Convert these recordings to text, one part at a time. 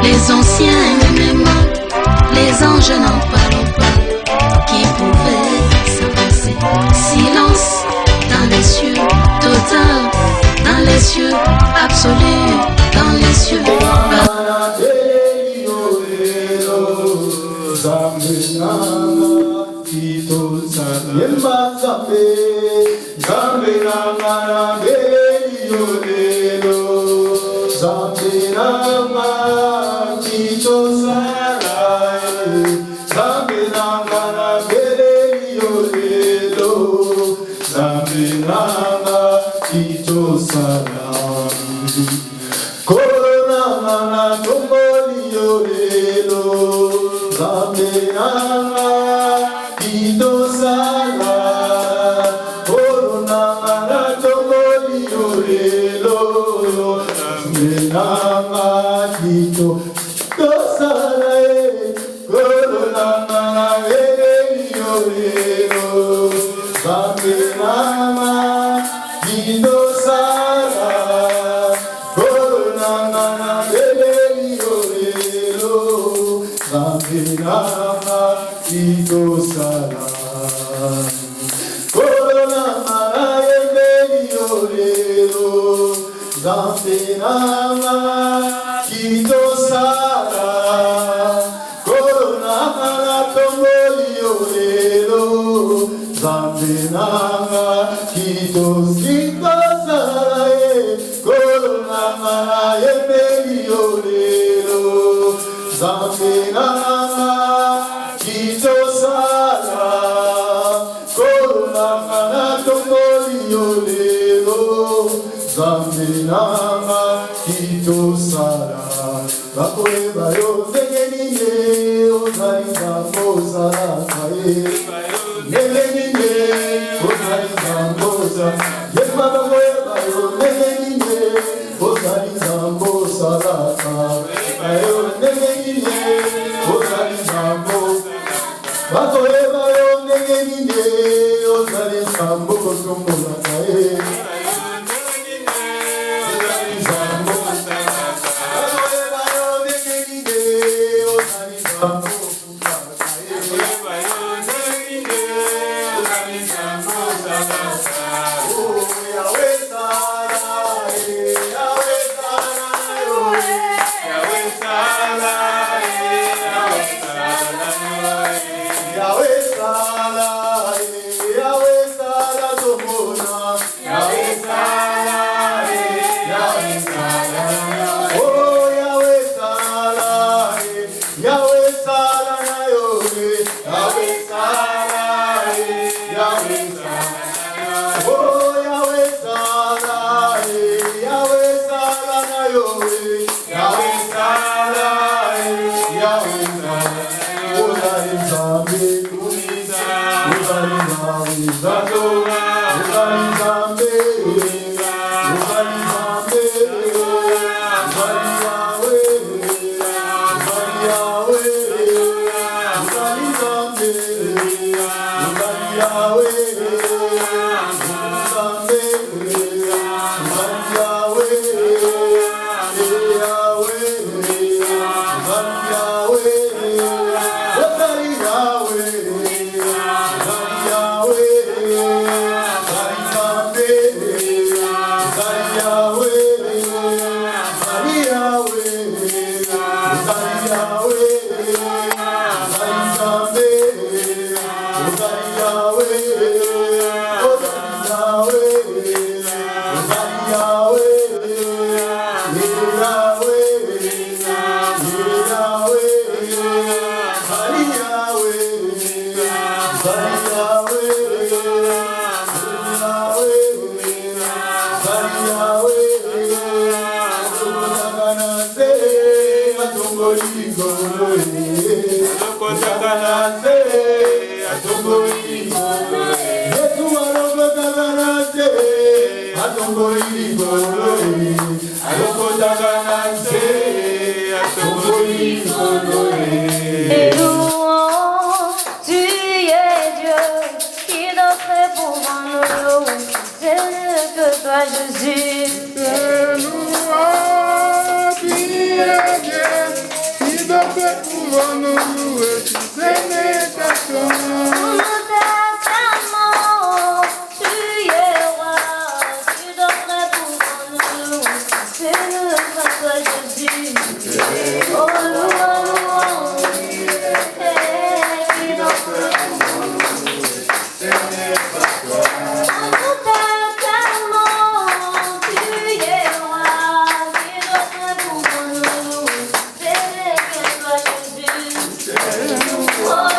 les anciens même, les anges n'en parlent pas, qui pouvaient s'avancer. Silence dans les cieux, total dans les cieux, absolu dans les cieux. Et louons, tu es Dieu, qui d'autre est pour nous, c'est que toi Jésus. Et louons, tu es Dieu. pouvons nous louer, tu t'aimes ta Nous t'acclamons, tu es roi, tu devrais pouvoir nous louer. C'est le Papa Jésus. Oh, louons, louons, qui devrait pouvoir nous louer. Nous t'acclamons, tu es roi, qui devrait pouvoir nous louer. C'est le Papa Jésus. Oh,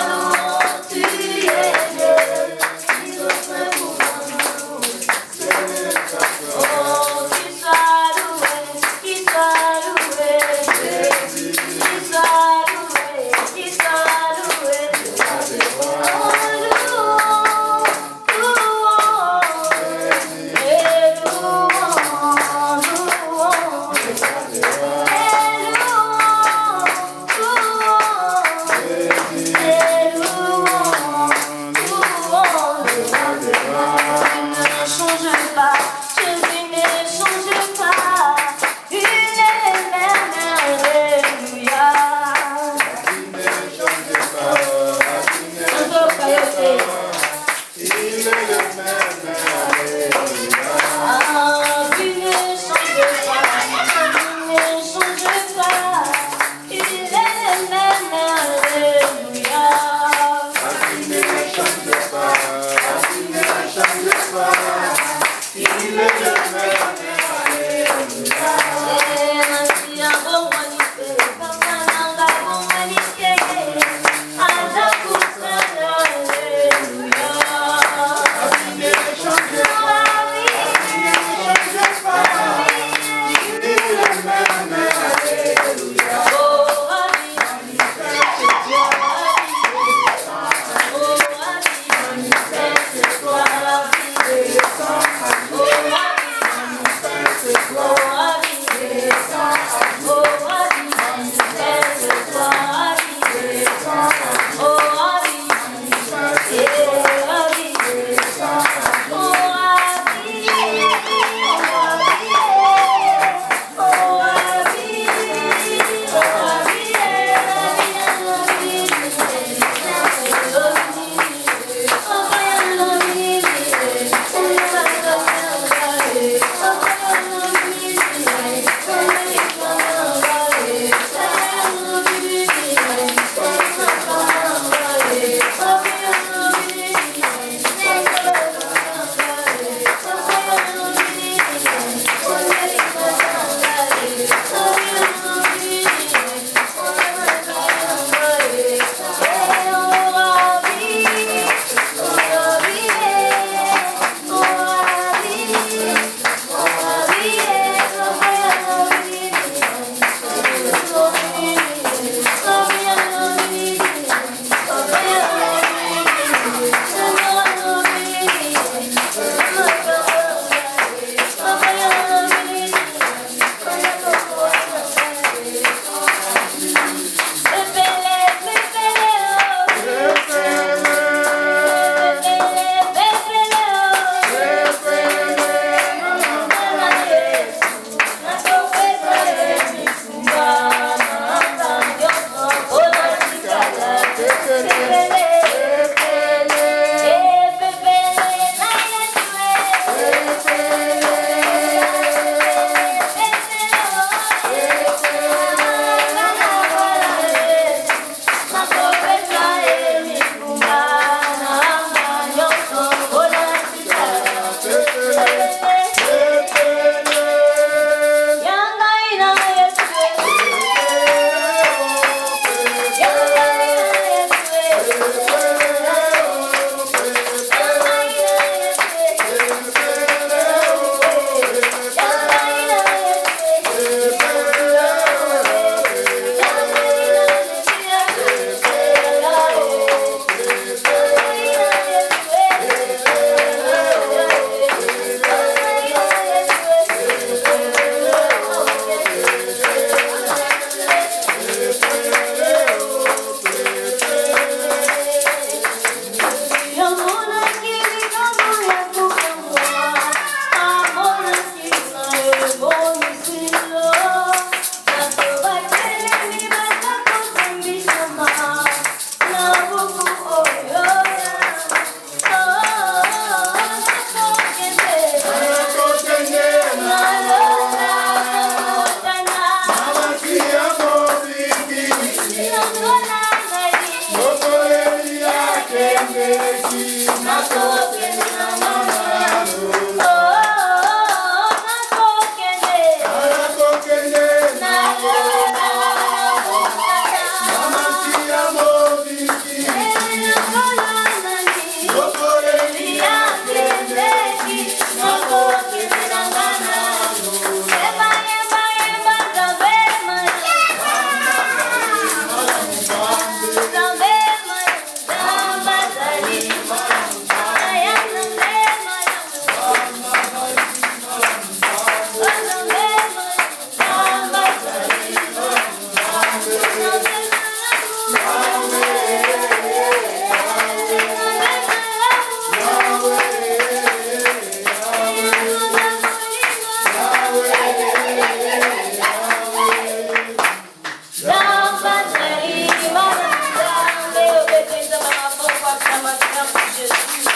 cœur pour Jésus.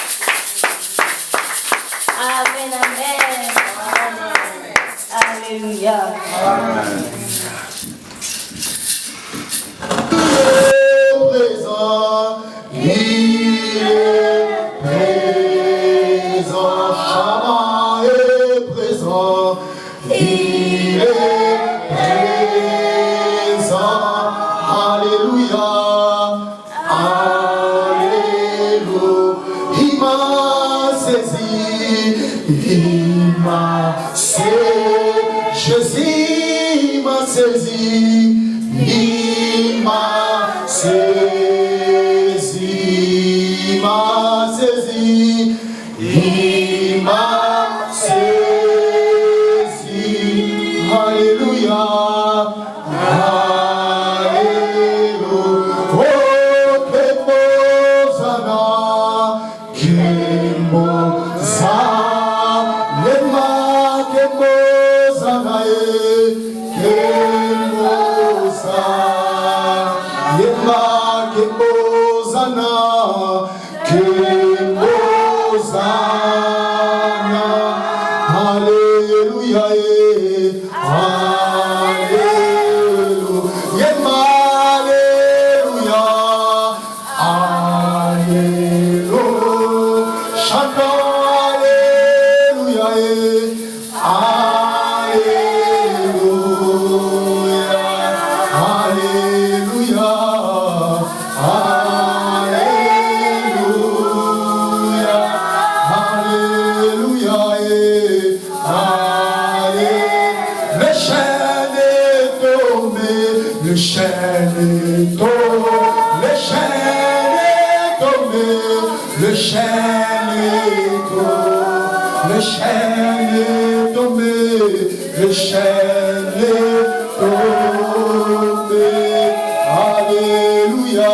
Amen, amen. Alléluia. Amen. Il est présent, Shama est présent, il est présent, Alléluia, Alléluia, il m'a saisi, Jésus m'a saisi, il m'a saisi. Il m'a saisi, Alléluia, Alléluia, oh, que Mosana, Alléluia, le chêne est tombé, le chêne est tombé, le chêne est tombé, le chêne est tombé, le chêne est tombé. Alléluia.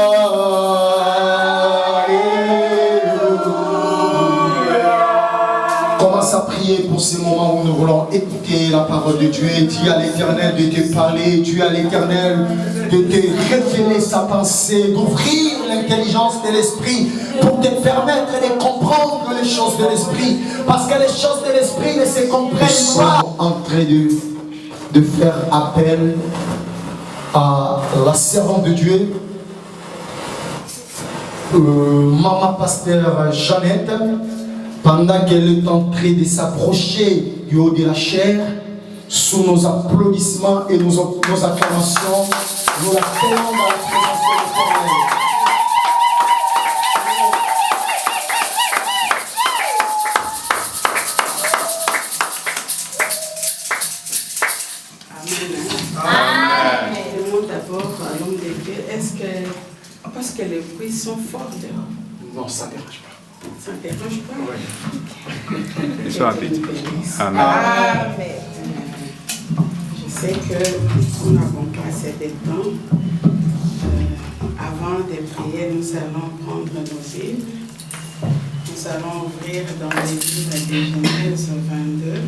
Commence à prier pour ces moments où nous voulons écouter la parole de Dieu. Dis à l'Éternel de te parler, dis à l'Éternel de te révéler sa pensée, d'ouvrir l'intelligence de l'esprit pour te permettre de comprendre les choses de l'esprit. Parce que les choses de l'esprit ne se comprennent pas. Nous sommes en train de faire appel à la servante de Dieu, Maman Pasteur Jeannette. Pendant qu'elle est en train de s'approcher du haut de la chair, sous nos applaudissements et nos acclamations, nous la tenons dans la présence de l'Éternel. Amen. Je demande d'abord à l'homme de Dieu, est-ce que, parce que les bruits sont forts dehors? Non, ça ne dérange pas. Ça ne dérange pas? Oui. Sois béni. Amen. Amen. Je sais que nous n'avons pas assez de temps. Avant de prier, nous allons prendre nos Bibles. Nous allons ouvrir dans les livres de Genèse 22.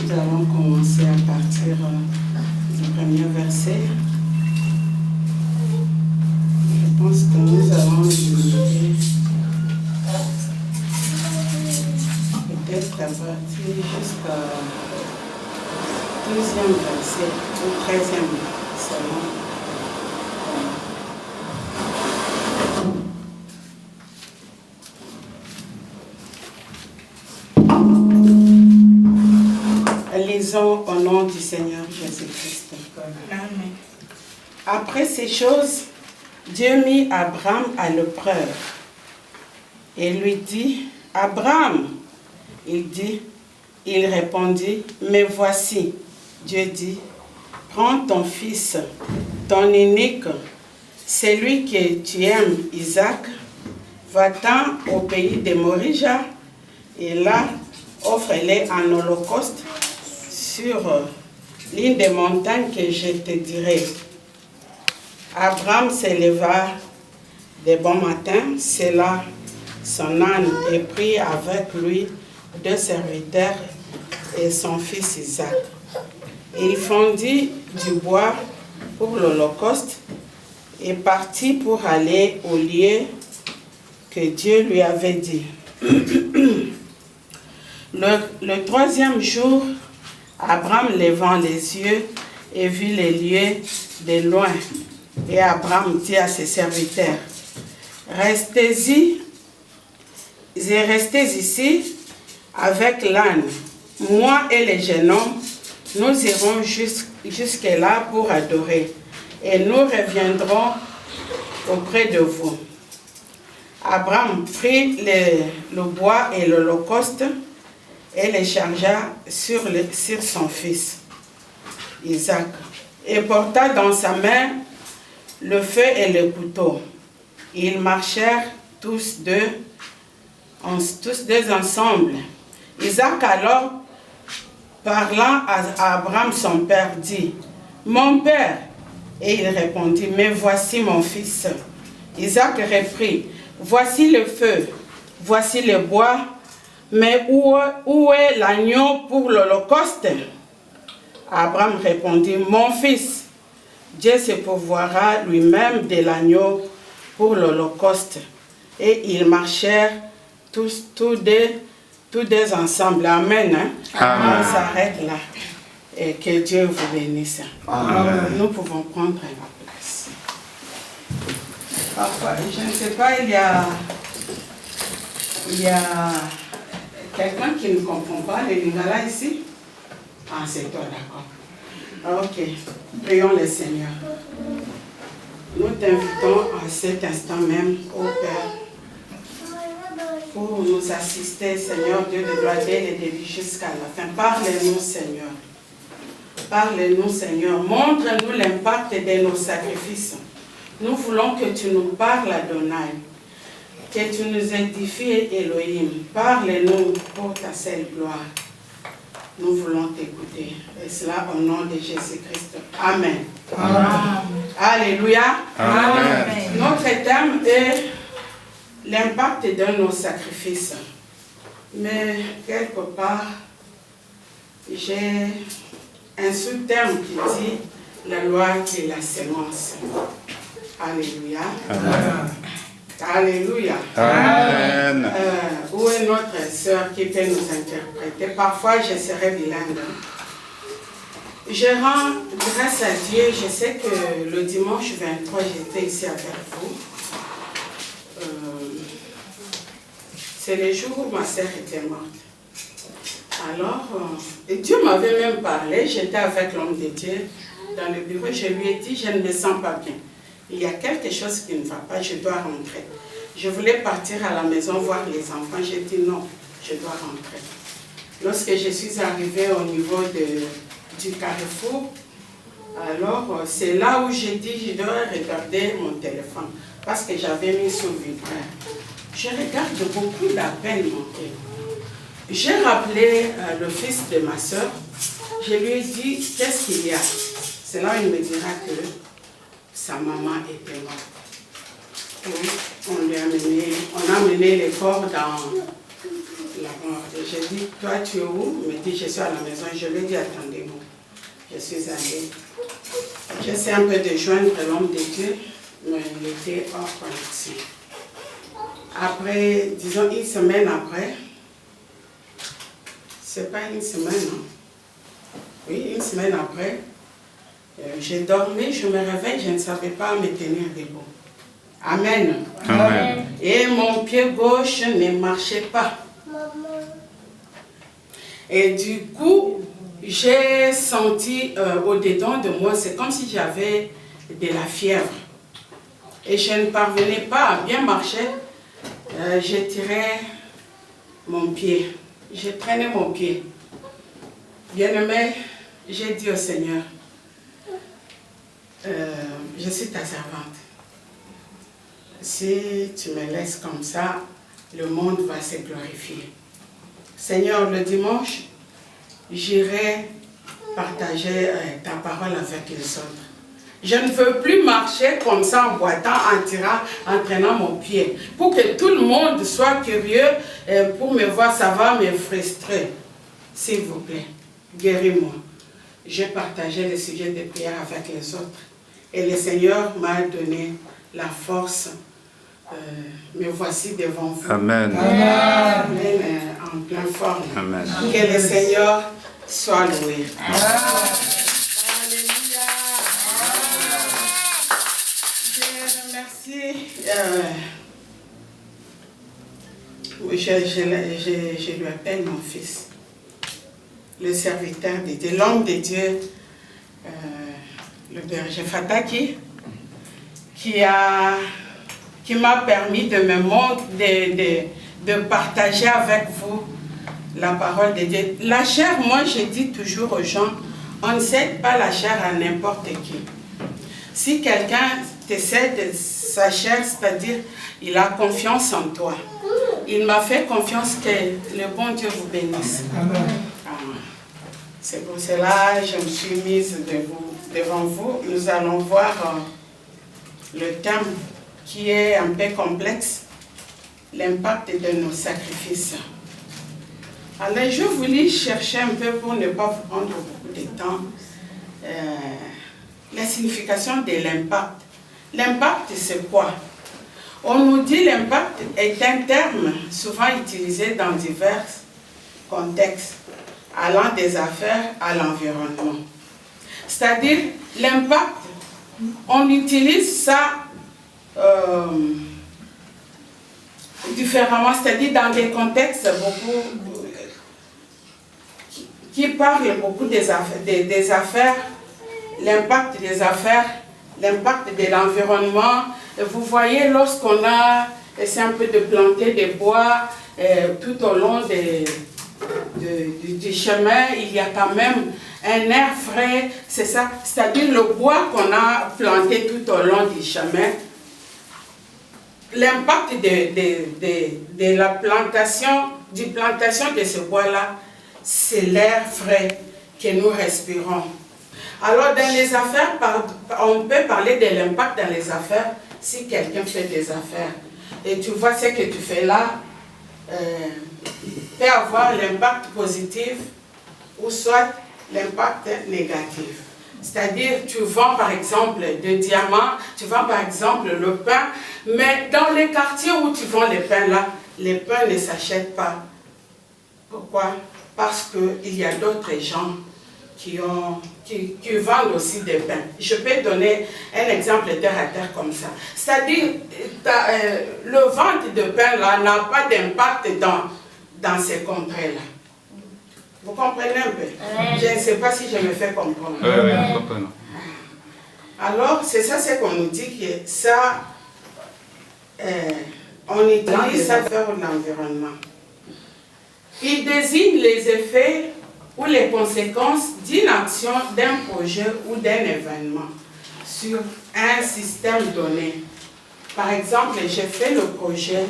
Nous allons commencer à partir du premier verset. Je pense que nous allons juger peut-être à partir jusqu'à 12e verset ou 13e selon. Lisons au nom du Seigneur Jésus-Christ. Amen. Après ces choses, Dieu mit Abraham à l'épreuve et lui dit, Abraham, il répondit, mais voici, Dieu dit, prends ton fils, ton unique, celui que tu aimes, Isaac, va-t'en au pays de Morija et là, offre-le en holocauste sur l'une des montagnes que je te dirai. Abraham se leva de bon matin, sella son âne et prit avec lui 2 serviteurs et son fils Isaac. Il fondit du bois pour l'holocauste et partit pour aller au lieu que Dieu lui avait dit. Le troisième jour, Abraham levant les yeux et vit les lieux de loin. Et Abraham dit à ses serviteurs, restez ici avec l'âne. Moi et les jeunes hommes, nous irons jusque-là pour adorer. Et nous reviendrons auprès de vous. Abraham prit le bois et l'holocauste et les chargea sur son fils, Isaac, et porta dans sa main le feu et le couteau. Ils marchèrent tous deux ensemble. Isaac alors, parlant à Abraham son père, dit, « Mon père !» Et il répondit, « Mais voici mon fils. » Isaac reprit, « Voici le feu, voici le bois, mais où est l'agneau pour l'holocauste ?» Abraham répondit, « Mon fils, Dieu se pourvoira lui-même de l'agneau pour l'holocauste. » Et ils marchèrent tous deux ensemble. Amen. Hein? Amen. On s'arrête là. Et que Dieu vous bénisse. Amen. Nous pouvons prendre la place. Parfois, je ne sais pas, il y a quelqu'un qui ne comprend pas le lingala ici. Ah, c'est toi, d'accord. Ok, prions le Seigneur. Nous t'invitons à cet instant même, ô Père, pour nous assister, Seigneur Dieu de gloire, dès le début jusqu'à la fin. Parlez-nous, Seigneur. Parlez-nous, Seigneur. Montre-nous l'impact de nos sacrifices. Nous voulons que tu nous parles, Adonai. Que tu nous édifies, Elohim. Parle-nous pour ta seule gloire. Nous voulons t'écouter. Et cela au nom de Jésus-Christ. Amen. Amen. Alléluia. Amen. Notre thème est l'impact de nos sacrifices. Mais quelque part, j'ai un sous-terme qui dit la loi de la sémence. Alléluia. Amen. Alléluia. Amen. Où est notre sœur qui peut nous interpréter? Parfois, je serai bilingue. Je rends grâce à Dieu. Je sais que le dimanche 23, j'étais ici avec vous. C'est le jour où ma sœur était morte. Alors, Dieu m'avait même parlé. J'étais avec l'homme de Dieu dans le bureau. Je lui ai dit, je ne me sens pas bien. Il y a quelque chose qui ne va pas, je dois rentrer. Je voulais partir à la maison voir les enfants. J'ai dit non, je dois rentrer. Lorsque je suis arrivée au niveau du carrefour, alors c'est là où j'ai dit je dois regarder mon téléphone parce que j'avais mis sur vibraire. Je regarde beaucoup d'appels manqués. J'ai rappelé le fils de ma soeur. Je lui ai dit qu'est-ce qu'il y a. C'est là où il me dira que sa maman était morte. On a amené les corps dans la mort. J'ai dit, toi tu es où? Il me dit, je suis à la maison. Je lui ai dit, attendez-moi. Je suis allée. J'essaie un peu de joindre l'homme de Dieu, mais il était hors connexion. Après, disons une semaine après, c'est pas une semaine, non? Oui, une semaine après, j'ai dormi, je me réveille, je ne savais pas me tenir debout. Amen. Amen. Et mon pied gauche ne marchait pas. Et du coup, j'ai senti au-dedans de moi, c'est comme si j'avais de la fièvre. Et je ne parvenais pas à bien marcher. Je tirais mon pied. Je traînais mon pied. Bien-aimé, j'ai dit au Seigneur, je suis ta servante. Si tu me laisses comme ça, le monde va se glorifier. Seigneur, le dimanche, j'irai partager ta parole avec les autres. Je ne veux plus marcher comme ça en boitant, en traînant mon pied. Pour que tout le monde soit curieux, pour me voir, ça va me frustrer. S'il vous plaît, guéris-moi. J'ai partagé les sujets de prière avec les autres. Et le Seigneur m'a donné la force. Me voici devant vous. Amen. Amen. En pleine forme. Amen. Que le Seigneur soit loué. Alléluia. Je remercie. Je lui appelle mon fils, le serviteur de Dieu, l'homme de Dieu, le berger Fataki, qui m'a permis de partager avec vous la parole de Dieu. La chair, moi je dis toujours aux gens, on ne cède pas la chair à n'importe qui. Si quelqu'un te cède sa chair, c'est-à-dire il a confiance en toi. Il m'a fait confiance que le bon Dieu vous bénisse. Amen. C'est pour cela que je me suis mise devant vous. Nous allons voir le thème qui est un peu complexe, l'impact de nos sacrifices. Alors je voulais chercher un peu pour ne pas vous prendre beaucoup de temps, la signification de l'impact. L'impact c'est quoi? On nous dit l'impact est un terme souvent utilisé dans divers contextes, allant des affaires à l'environnement. C'est-à-dire, l'impact, on utilise ça différemment, c'est-à-dire dans des contextes qui parlent beaucoup des affaires, l'impact des affaires, l'impact de l'environnement. Vous voyez, lorsqu'on a essayé un peu de planter des bois tout au long du chemin, il y a quand même un air frais, c'est ça, c'est-à-dire le bois qu'on a planté tout au long du chemin. L'impact de la plantation de ce bois-là, c'est l'air frais que nous respirons. Alors dans les affaires, on peut parler de l'impact dans les affaires si quelqu'un fait des affaires. Et tu vois ce que tu fais là, peut avoir l'impact positif ou soit l'impact négatif. C'est-à-dire, tu vends par exemple des diamants, tu vends par exemple le pain, mais dans les quartiers où tu vends les pains là, les pains ne s'achètent pas. Pourquoi? Parce qu'il y a d'autres gens qui vendent aussi des pains. Je peux donner un exemple terre à terre comme ça. C'est-à-dire, le vente de pain là n'a pas d'impact dans ces contrées-là. Vous comprenez un peu? Je ne sais pas si je me fais comprendre. Oui, comprends. Alors, c'est ça ce qu'on nous dit, que ça, on utilise ça pour l'environnement. Il désigne les effets ou les conséquences d'une action, d'un projet ou d'un événement sur un système donné. Par exemple, j'ai fait le projet,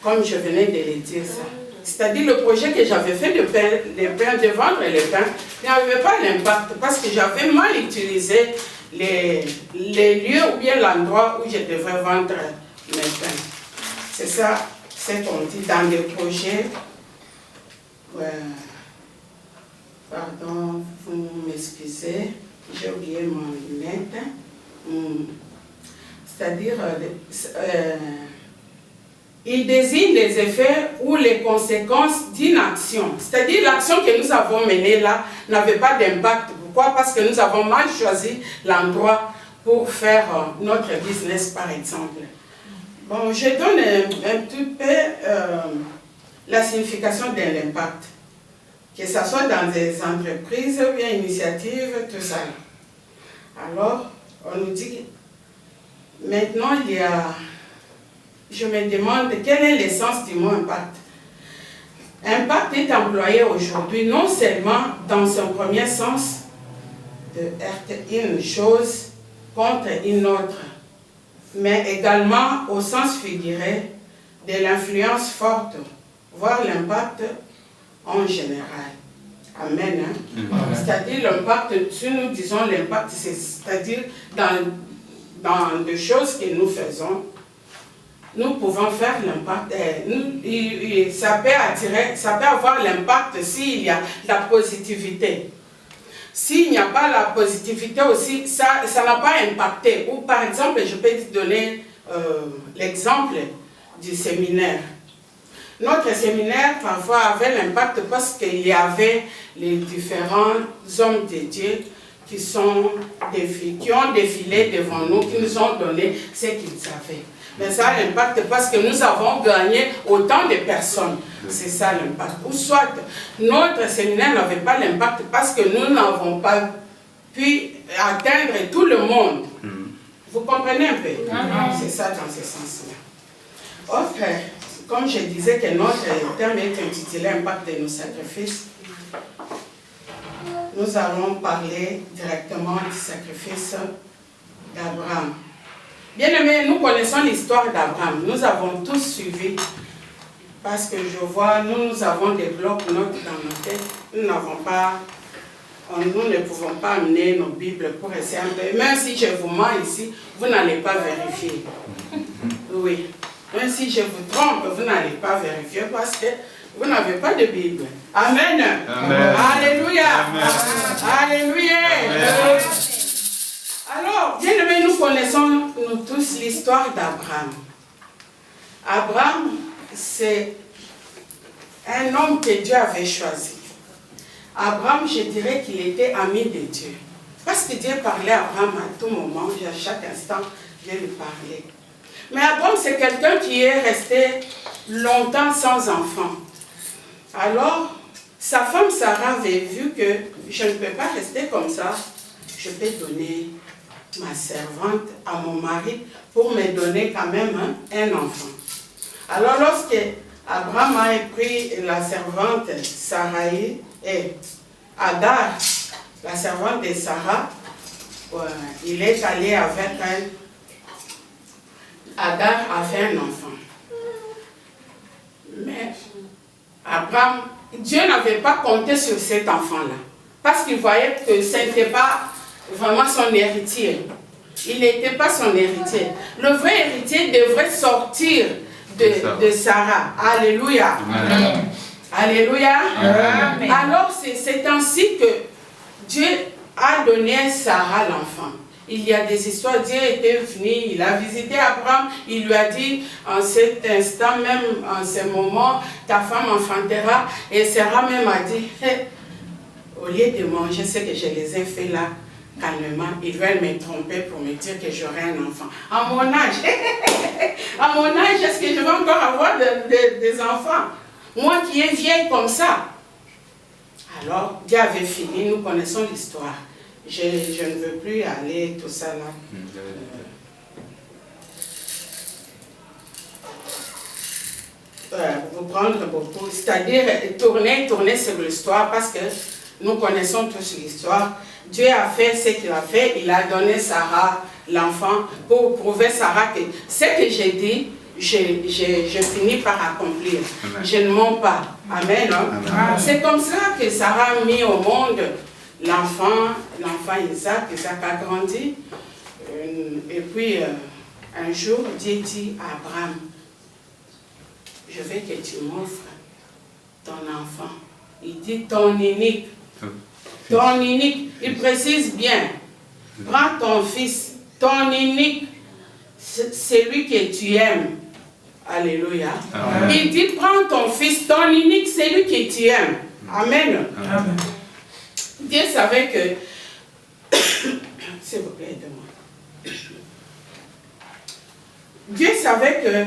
comme je venais de le dire ça. C'est-à-dire le projet que j'avais fait de vendre les pains n'avait pas d'impact parce que j'avais mal utilisé les lieux ou bien l'endroit où je devrais vendre mes pains. C'est ça, c'est qu'on dit dans des projets. Pardon, vous m'excusez, j'ai oublié mon lunette. C'est-à-dire, il désigne les effets ou les conséquences d'une action. C'est-à-dire, l'action que nous avons menée là n'avait pas d'impact. Pourquoi? Parce que nous avons mal choisi l'endroit pour faire notre business, par exemple. Bon, je donne un petit peu la signification de l'impact. Que ce soit dans des entreprises ou bien initiatives, tout ça. Alors, on nous dit, maintenant il y a, je me demande quel est l'essence du mot impact. Impact est employé aujourd'hui non seulement dans son premier sens de heurter une chose contre une autre, mais également au sens figuré de l'influence forte, voire l'impact en général. Amen. Hein? C'est-à-dire l'impact, si nous disons l'impact, c'est-à-dire dans des choses que nous faisons, nous pouvons faire l'impact. Ça peut attirer, ça peut avoir l'impact s'il y a la positivité. s'il n'y a pas la positivité aussi, ça n'a pas impacté. Ou par exemple, je peux te donner l'exemple du séminaire. Notre séminaire, parfois, avait l'impact parce qu'il y avait les différents hommes de Dieu qui ont défilé devant nous, qui nous ont donné ce qu'ils avaient. Mais ça a l'impact parce que nous avons gagné autant de personnes. C'est ça l'impact. Ou soit, notre séminaire n'avait pas l'impact parce que nous n'avons pas pu atteindre tout le monde. Vous comprenez un peu? C'est ça dans ce sens-là. Ok. Comme je disais que notre terme est intitulé Impact de nos sacrifices, nous allons parler directement du sacrifice d'Abraham. Bien aimés, nous connaissons l'histoire d'Abraham. Nous avons tous suivi, parce que je vois, nous avons des blocs-notes dans nos têtes. Nous ne pouvons pas amener nos Bibles pour essayer un peu. Même si je vous mens ici, vous n'allez pas vérifier. Oui. Même si je vous trompe, vous n'allez pas vérifier parce que vous n'avez pas de Bible. Amen. Amen. Alléluia. Amen. Alléluia. Amen. Alors, bien aimés, nous connaissons nous tous l'histoire d'Abraham. Abraham, c'est un homme que Dieu avait choisi. Abraham, je dirais qu'il était ami de Dieu. Parce que Dieu parlait à Abraham à tout moment, à chaque instant, Dieu lui parlait. Mais Abraham, c'est quelqu'un qui est resté longtemps sans enfant. Alors, sa femme Sarah avait vu que je ne peux pas rester comme ça. Je peux donner ma servante à mon mari pour me donner quand même un enfant. Alors, lorsque Abraham a pris la servante Sarai et Agar, la servante de Sarah, il est allé avec elle. Agar a fait un enfant. Mais Abraham, Dieu n'avait pas compté sur cet enfant-là. Parce qu'il voyait que ce n'était pas vraiment son héritier. Il n'était pas son héritier. Le vrai héritier devrait sortir de Sarah. Alléluia. Amen. Alléluia. Amen. Alors c'est ainsi que Dieu a donné à Sarah l'enfant. Il y a des histoires, Dieu était venu, il a visité Abraham, il lui a dit, en cet instant, même en ce moment, ta femme enfantera. Et Sarah même a dit, hey, au lieu de manger ce que je les ai fait là, calmement, ils veulent me tromper pour me dire que j'aurai un enfant. À mon âge, à mon âge, est-ce que je vais encore avoir des enfants? Moi qui est vieille comme ça. Alors, Dieu avait fini, nous connaissons l'histoire. Je ne veux plus aller, tout ça là. Vous prendre beaucoup, c'est-à-dire tourner sur l'histoire parce que nous connaissons tous l'histoire. Dieu a fait ce qu'il a fait, il a donné Sarah l'enfant pour prouver Sarah que ce que j'ai dit, je finis par accomplir. Amen. Je ne mens pas. Amen. Amen. C'est comme ça que Sarah a mis au monde l'enfant Isaac. Isaac a grandi. Et puis, un jour, Dieu dit à Abraham, je veux que tu m'offres ton enfant. Il dit ton unique. Ton unique. Il précise bien. Prends ton fils, ton unique, celui que tu aimes. Alléluia. Amen. Il dit, prends ton fils, ton unique, celui que tu aimes. Amen. Amen. Dieu savait que... S'il vous plaît, aidez-moi. Dieu savait que...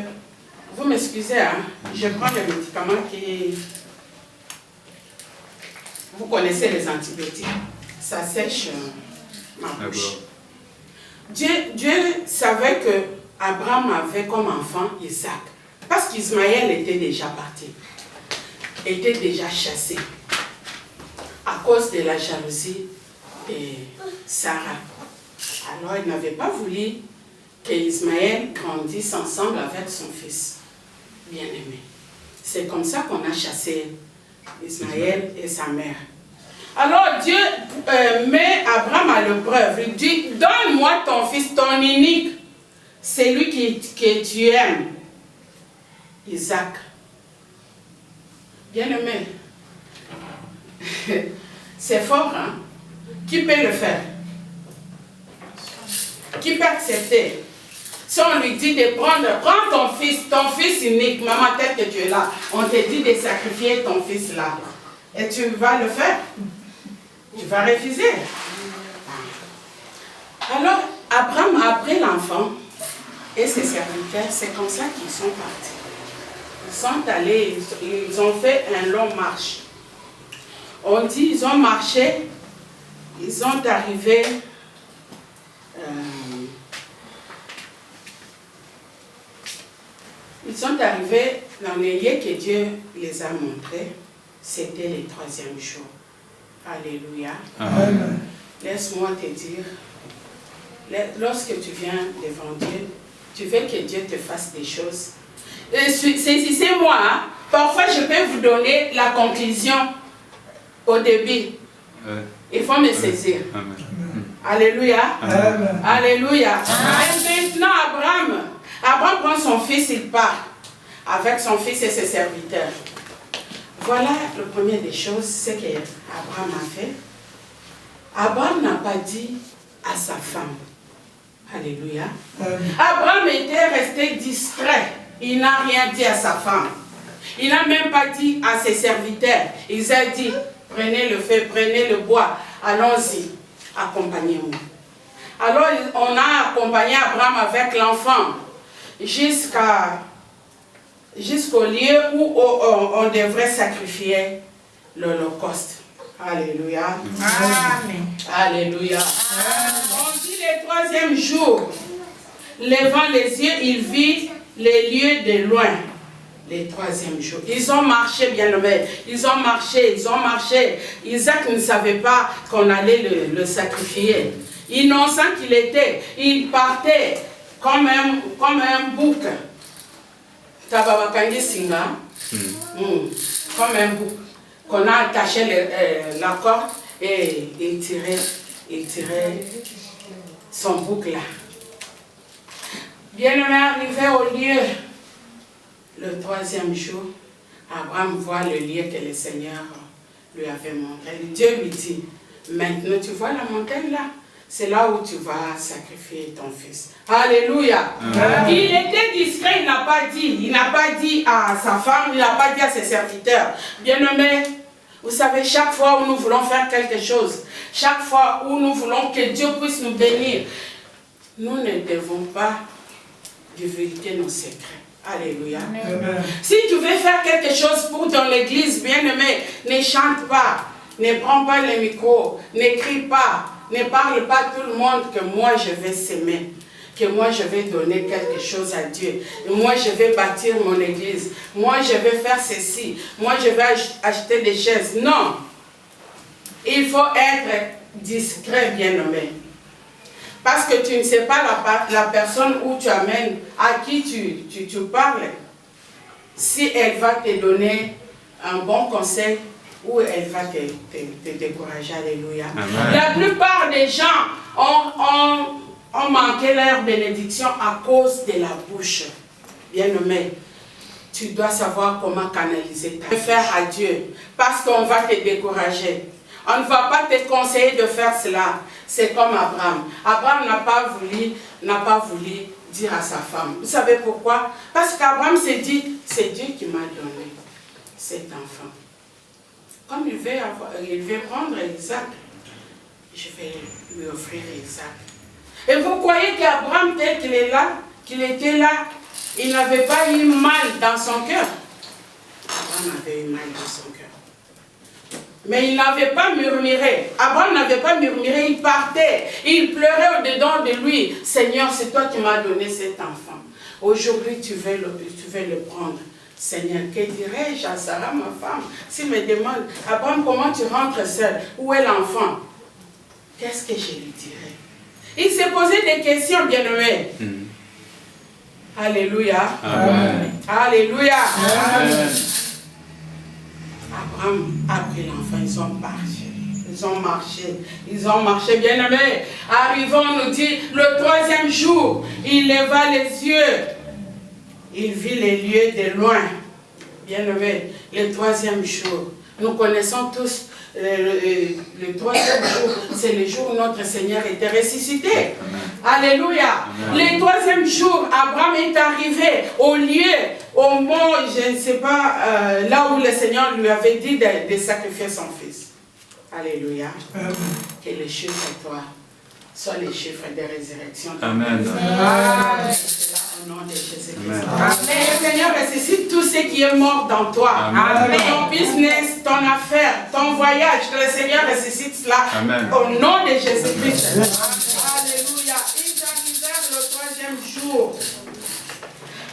Vous m'excusez, hein? Je prends des médicaments qui... Vous connaissez les antibiotiques. Ça sèche ma bouche. Dieu savait que Abraham avait comme enfant Isaac. Parce qu'Ismaël était déjà parti. Était déjà chassé. À cause de la jalousie de Sarah. Alors il n'avait pas voulu qu'Ismaël grandisse ensemble avec son fils bien-aimé. C'est comme ça qu'on a chassé Ismaël et sa mère. Alors Dieu met Abraham à l'épreuve. Il dit, donne-moi ton fils, ton unique, celui que tu aimes, Isaac. Bien-aimé, c'est fort, hein? Qui peut le faire? Qui peut accepter? Si on lui dit de prends ton fils unique, maman, telle que tu es là, on te dit de sacrifier ton fils là. Et tu vas le faire? Tu vas refuser. Alors, Abraham a pris l'enfant et ses serviteurs, c'est comme ça qu'ils sont partis. Ils sont allés, ils ont fait un long marche. On dit, ils ont marché, ils sont arrivés dans les lieux que Dieu les a montrés. C'était le 3e jour. Alléluia. Amen. Laisse-moi te dire, lorsque tu viens devant Dieu, tu veux que Dieu te fasse des choses. Saisissez-moi, hein? Parfois je peux vous donner la conclusion au début. Il faut me saisir. Amen. Alléluia. Amen. Alléluia. Et maintenant Abraham prend son fils, il part avec son fils et ses serviteurs. Voilà la première des choses, c'est que Abraham a fait. Abraham n'a pas dit à sa femme. Alléluia. Abraham était resté distrait. Il n'a rien dit à sa femme. Il n'a même pas dit à ses serviteurs. Il a dit, prenez le feu, prenez le bois, allons-y, accompagnez-moi. Alors on a accompagné Abraham avec l'enfant jusqu'au lieu où on devrait sacrifier l'Holocauste. Alléluia. Amen. Alléluia. On dit le 3e jour, levant les yeux, il vit les lieux de loin. Le 3e jour. Ils ont marché, bien aimé. Ils ont marché. Isaac ne savait pas qu'on allait le sacrifier. Innocent qu'il était, il partait comme un bouc. Tabawakangi Singa. Comme un bouc. Qu'on a attaché la corde et il tirait son bouc là. Bien-aimé, arrivé au lieu, le 3e jour, Abraham voit le lieu que le Seigneur lui avait montré. Dieu lui dit, maintenant tu vois la montagne là, c'est là où tu vas sacrifier ton fils. Alléluia. Il était discret, il n'a pas dit à sa femme, il n'a pas dit à ses serviteurs. Bien-aimé, vous savez, chaque fois où nous voulons faire quelque chose, chaque fois où nous voulons que Dieu puisse nous bénir, nous ne devons pas divulguer nos secrets. Alléluia. Amen. Si tu veux faire quelque chose pour ton église, bien-aimé, ne chante pas, ne prends pas le micro, n'écris pas, ne parle pas à tout le monde que moi je vais s'aimer, que moi je vais donner quelque chose à Dieu, et moi je vais bâtir mon église, moi je vais faire ceci, moi je vais acheter des chaises. Non, il faut être discret, bien-aimé. Parce que tu ne sais pas la personne où tu amènes, à qui tu parles, si elle va te donner un bon conseil ou elle va te décourager. Alléluia. Amen. La plupart des gens ont manqué leur bénédiction à cause de la bouche. Bien-aimé, tu dois savoir comment canaliser ta vie. Faire à Dieu, parce qu'on va te décourager. On ne va pas te conseiller de faire cela. C'est comme Abraham. Abraham n'a pas voulu dire à sa femme. Vous savez pourquoi? Parce qu'Abraham s'est dit, c'est Dieu qui m'a donné cet enfant. Comme il veut prendre Isaac, je vais lui offrir Isaac. Et vous croyez qu'Abraham, tel qu'il est là, qu'il était là, il n'avait pas eu mal dans son cœur? Abraham avait eu mal dans son cœur. Mais il n'avait pas murmuré. Abraham n'avait pas murmuré, il partait. Il pleurait au-dedans de lui. Seigneur, c'est toi qui m'as donné cet enfant. Aujourd'hui, tu veux le prendre. Seigneur, que dirais-je à Sarah, ma femme, s'il me demande, Abraham, comment tu rentres seul? Où est l'enfant? Qu'est-ce que je lui dirais? Il s'est posé des questions, bien-aimés. Alléluia. Amen. Alléluia. Amen. Abraham a pris l'enfant, ils ont marché, bien aimé. Arrivons, on nous dit, le 3e jour, il leva les yeux, il vit les lieux de loin. Bien aimé, le 3e jour, nous connaissons tous le troisième jour, c'est le jour où notre Seigneur était ressuscité. Alléluia. Le troisième jour, Abraham est arrivé au lieu, au mont, je ne sais pas, là où le Seigneur lui avait dit de sacrifier son fils. Alléluia. Que les chiffres, toi, soient les chiffres de résurrection. Amen. Au nom de Jésus-Christ. Le Seigneur ressuscite tout ce qui est mort dans toi. Amen. Ton business, ton affaire, ton voyage, que le Seigneur ressuscite cela. Amen. Au nom de Jésus-Christ. Alléluia. Ils arrivèrent le troisième jour.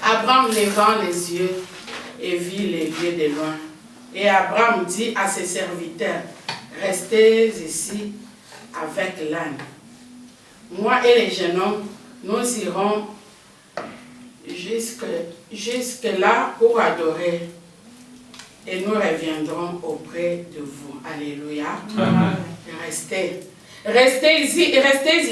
Abraham levant les yeux et vit les lieux de loin. Et Abraham dit à ses serviteurs, restez ici avec l'âne. Moi et les jeunes hommes, nous irons jusque là pour adorer et nous reviendrons auprès de vous. Alléluia. Amen. Restez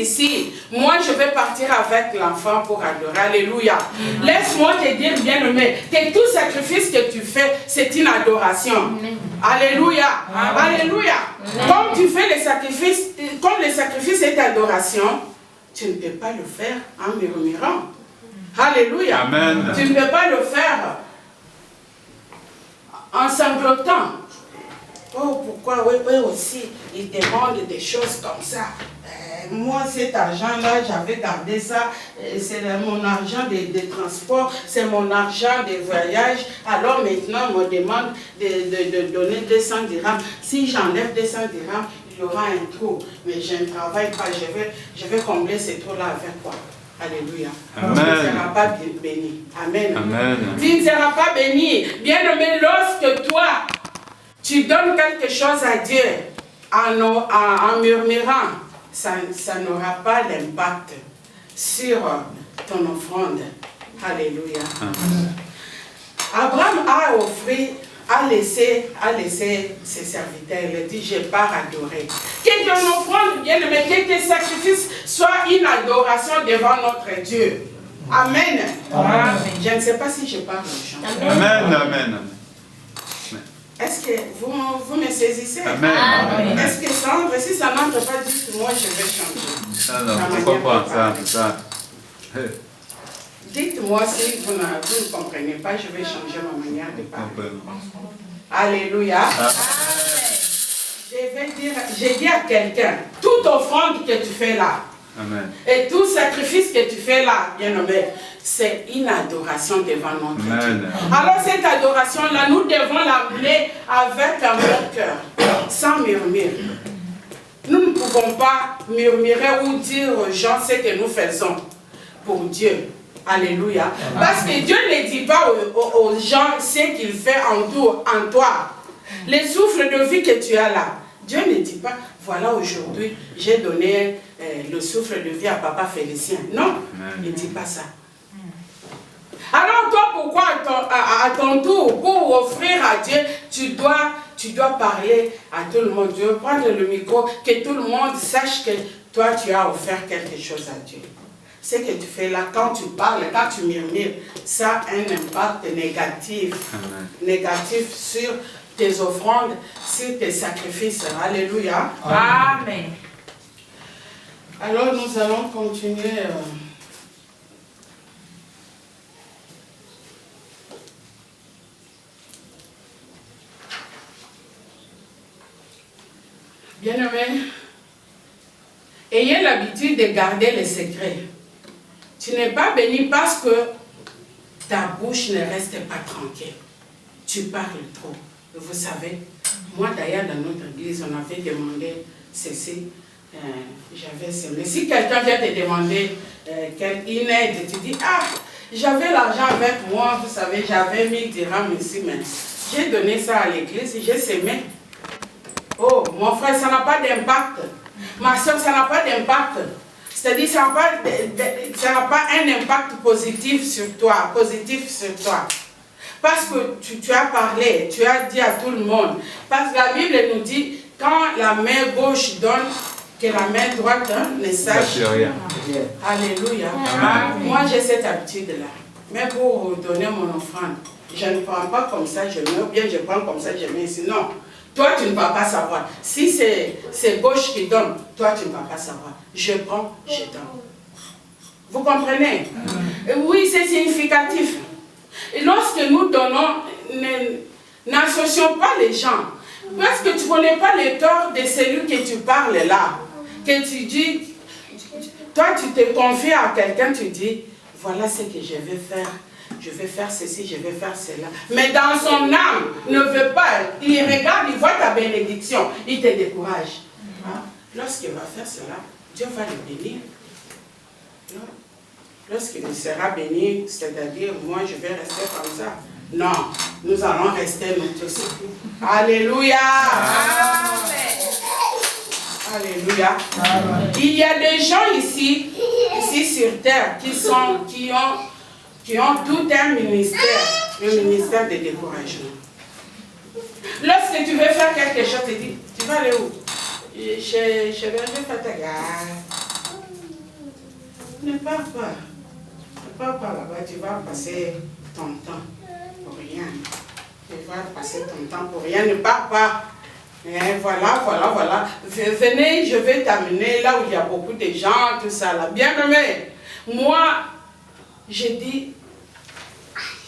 ici. Moi, je vais partir avec l'enfant pour adorer. Alléluia. Laisse-moi te dire, bien-aimé, que tout sacrifice que tu fais, c'est une adoration. Alléluia. Alléluia. Comme tu fais les sacrifices, comme le sacrifice est adoration, tu ne peux pas le faire en murmurant. Alléluia. Amen. Tu ne peux pas le faire en sanglotant. Oh, pourquoi eux aussi, ils demandent des choses comme ça. Moi, cet argent-là, j'avais gardé ça. C'est mon argent de transport, c'est mon argent de voyage. Alors maintenant, on me demande de donner 200 dirhams. Si j'enlève 200 dirhams, il y aura un trou. Mais je ne travaille pas. Je vais combler ce trou-là avec quoi? Alléluia. Amen. Tu ne seras pas béni. Amen. Amen. Tu ne seras pas béni. Bien-aimé, lorsque toi, tu donnes quelque chose à Dieu en murmurant, ça n'aura pas d'impact sur ton offrande. Alléluia. Abraham a laissé ses serviteurs. Il a dit, je pars adorer. Que ton offrande, bien-aimé, que tes sacrifices soient une adoration devant notre Dieu. Amen. Amen. Je ne sais pas si je parle aux gens. Amen. Amen. Est-ce que vous me saisissez? Amen. Est-ce que ça entre? Si ça n'entre pas, dites-moi, je vais changer. Alors, pourquoi pas ça? Dites-moi si vous ne comprenez pas, je vais changer ma manière de parler. Alléluia. Je dis à quelqu'un, toute offrande que tu fais là, Amen. et tout sacrifice que tu fais là, bien-aimé, c'est une adoration devant notre Dieu. Alors cette adoration-là, nous devons l'amener avec un bon cœur, sans murmure. Nous ne pouvons pas murmurer ou dire aux gens ce que nous faisons pour Dieu. Alléluia. Parce que Dieu ne dit pas aux gens ce qu'il fait en toi. Les souffles de vie que tu as là, Dieu ne dit pas, voilà aujourd'hui, j'ai donné le souffle de vie à Papa Félicien. Non, il ne dit pas ça. Alors toi, pourquoi à ton tour, pour offrir à Dieu, tu dois parler à tout le monde. Tu veux prendre le micro, que tout le monde sache que toi, tu as offert quelque chose à Dieu. Ce que tu fais là, quand tu parles, quand tu murmures, ça a un impact négatif. Amen. Négatif sur tes offrandes, sur tes sacrifices. Alléluia. Amen. Alors nous allons continuer. Bien-aimé, ayez l'habitude de garder les secrets. Tu n'es pas béni parce que ta bouche ne reste pas tranquille. Tu parles trop. Vous savez, moi d'ailleurs dans notre église, on avait demandé ceci. J'avais semé. Si quelqu'un vient te demander une aide, tu dis, ah, j'avais l'argent avec moi, vous savez, j'avais 1000 dirhams ici, mais j'ai donné ça à l'église, j'ai semé. Oh, mon frère, ça n'a pas d'impact. Ma soeur, ça n'a pas d'impact. C'est-à-dire, ça n'a pas un impact positif sur toi, Parce que tu as parlé, tu as dit à tout le monde. Parce que la Bible nous dit, quand la main gauche donne, que la main droite ne sache rien. Alléluia. Moi, j'ai cette habitude-là. Mais pour donner mon offrande, je ne prends pas comme ça, je mets, ou bien je prends comme ça, je mets ici. Non. toi tu ne vas pas savoir. Si c'est gauche qui donne, toi tu ne vas pas savoir. Je prends, je donne. Vous comprenez? Oui, c'est significatif. Et lorsque nous donnons, n'associons pas les gens. Parce que tu ne connais pas le tort de celui que tu parles là. Que tu dis, toi tu te confies à quelqu'un, tu dis, voilà ce que je vais faire. Je vais faire ceci, je vais faire cela. Mais dans son âme, ne veut pas. Il regarde, il voit ta bénédiction. Il te décourage. Lorsqu'il va faire cela, Dieu va le bénir. Lorsqu'il sera béni, c'est-à-dire, moi je vais rester comme ça. Non, nous allons rester nous tous. Alléluia. Amen. Alléluia. Amen. Il y a des gens ici sur terre, qui ont tout un ministère, le ministère de découragement. Lorsque tu veux faire quelque chose, tu dis, tu vas aller où? Je vais faire ta gare. Ne pars pas. Ne pars pas là-bas, tu vas passer ton temps pour rien. Tu vas passer ton temps pour rien, ne pars pas. Et voilà. Venez, je vais t'amener là où il y a beaucoup de gens, tout ça là. Bien-aimé, moi, je dis,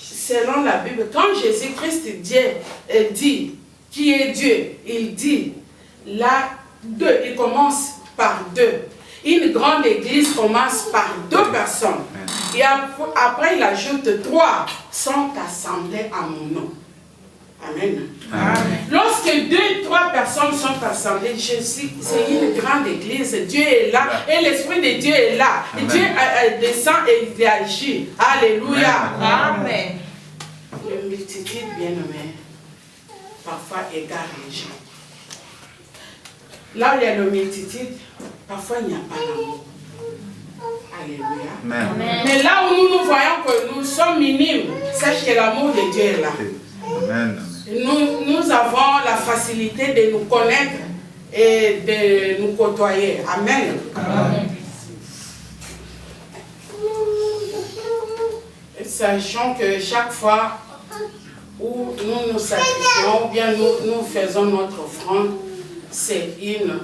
selon la Bible, quand Jésus-Christ dit qui est Dieu, il dit, là, deux, il commence par deux. Une grande église commence par deux personnes. Et après, il ajoute 3 sont assemblés à mon nom. Amen. Amen. Lorsque 2-3 personnes sont assemblées, c'est une grande église. Dieu est là et l'Esprit de Dieu est là. Amen. Dieu descend et il agit. Alléluia. Amen. Le multitude bien-aimé, parfois égare les gens. Là où il y a le multitude, parfois il n'y a pas l'amour. Alléluia. Amen. Mais là où nous voyons que nous sommes minimes, sache que l'amour de Dieu est là. Amen. Nous avons la facilité de nous connaître et de nous côtoyer. Amen. Amen. Et sachons que chaque fois où nous nous sacrifions, ou bien nous faisons notre offrande, c'est une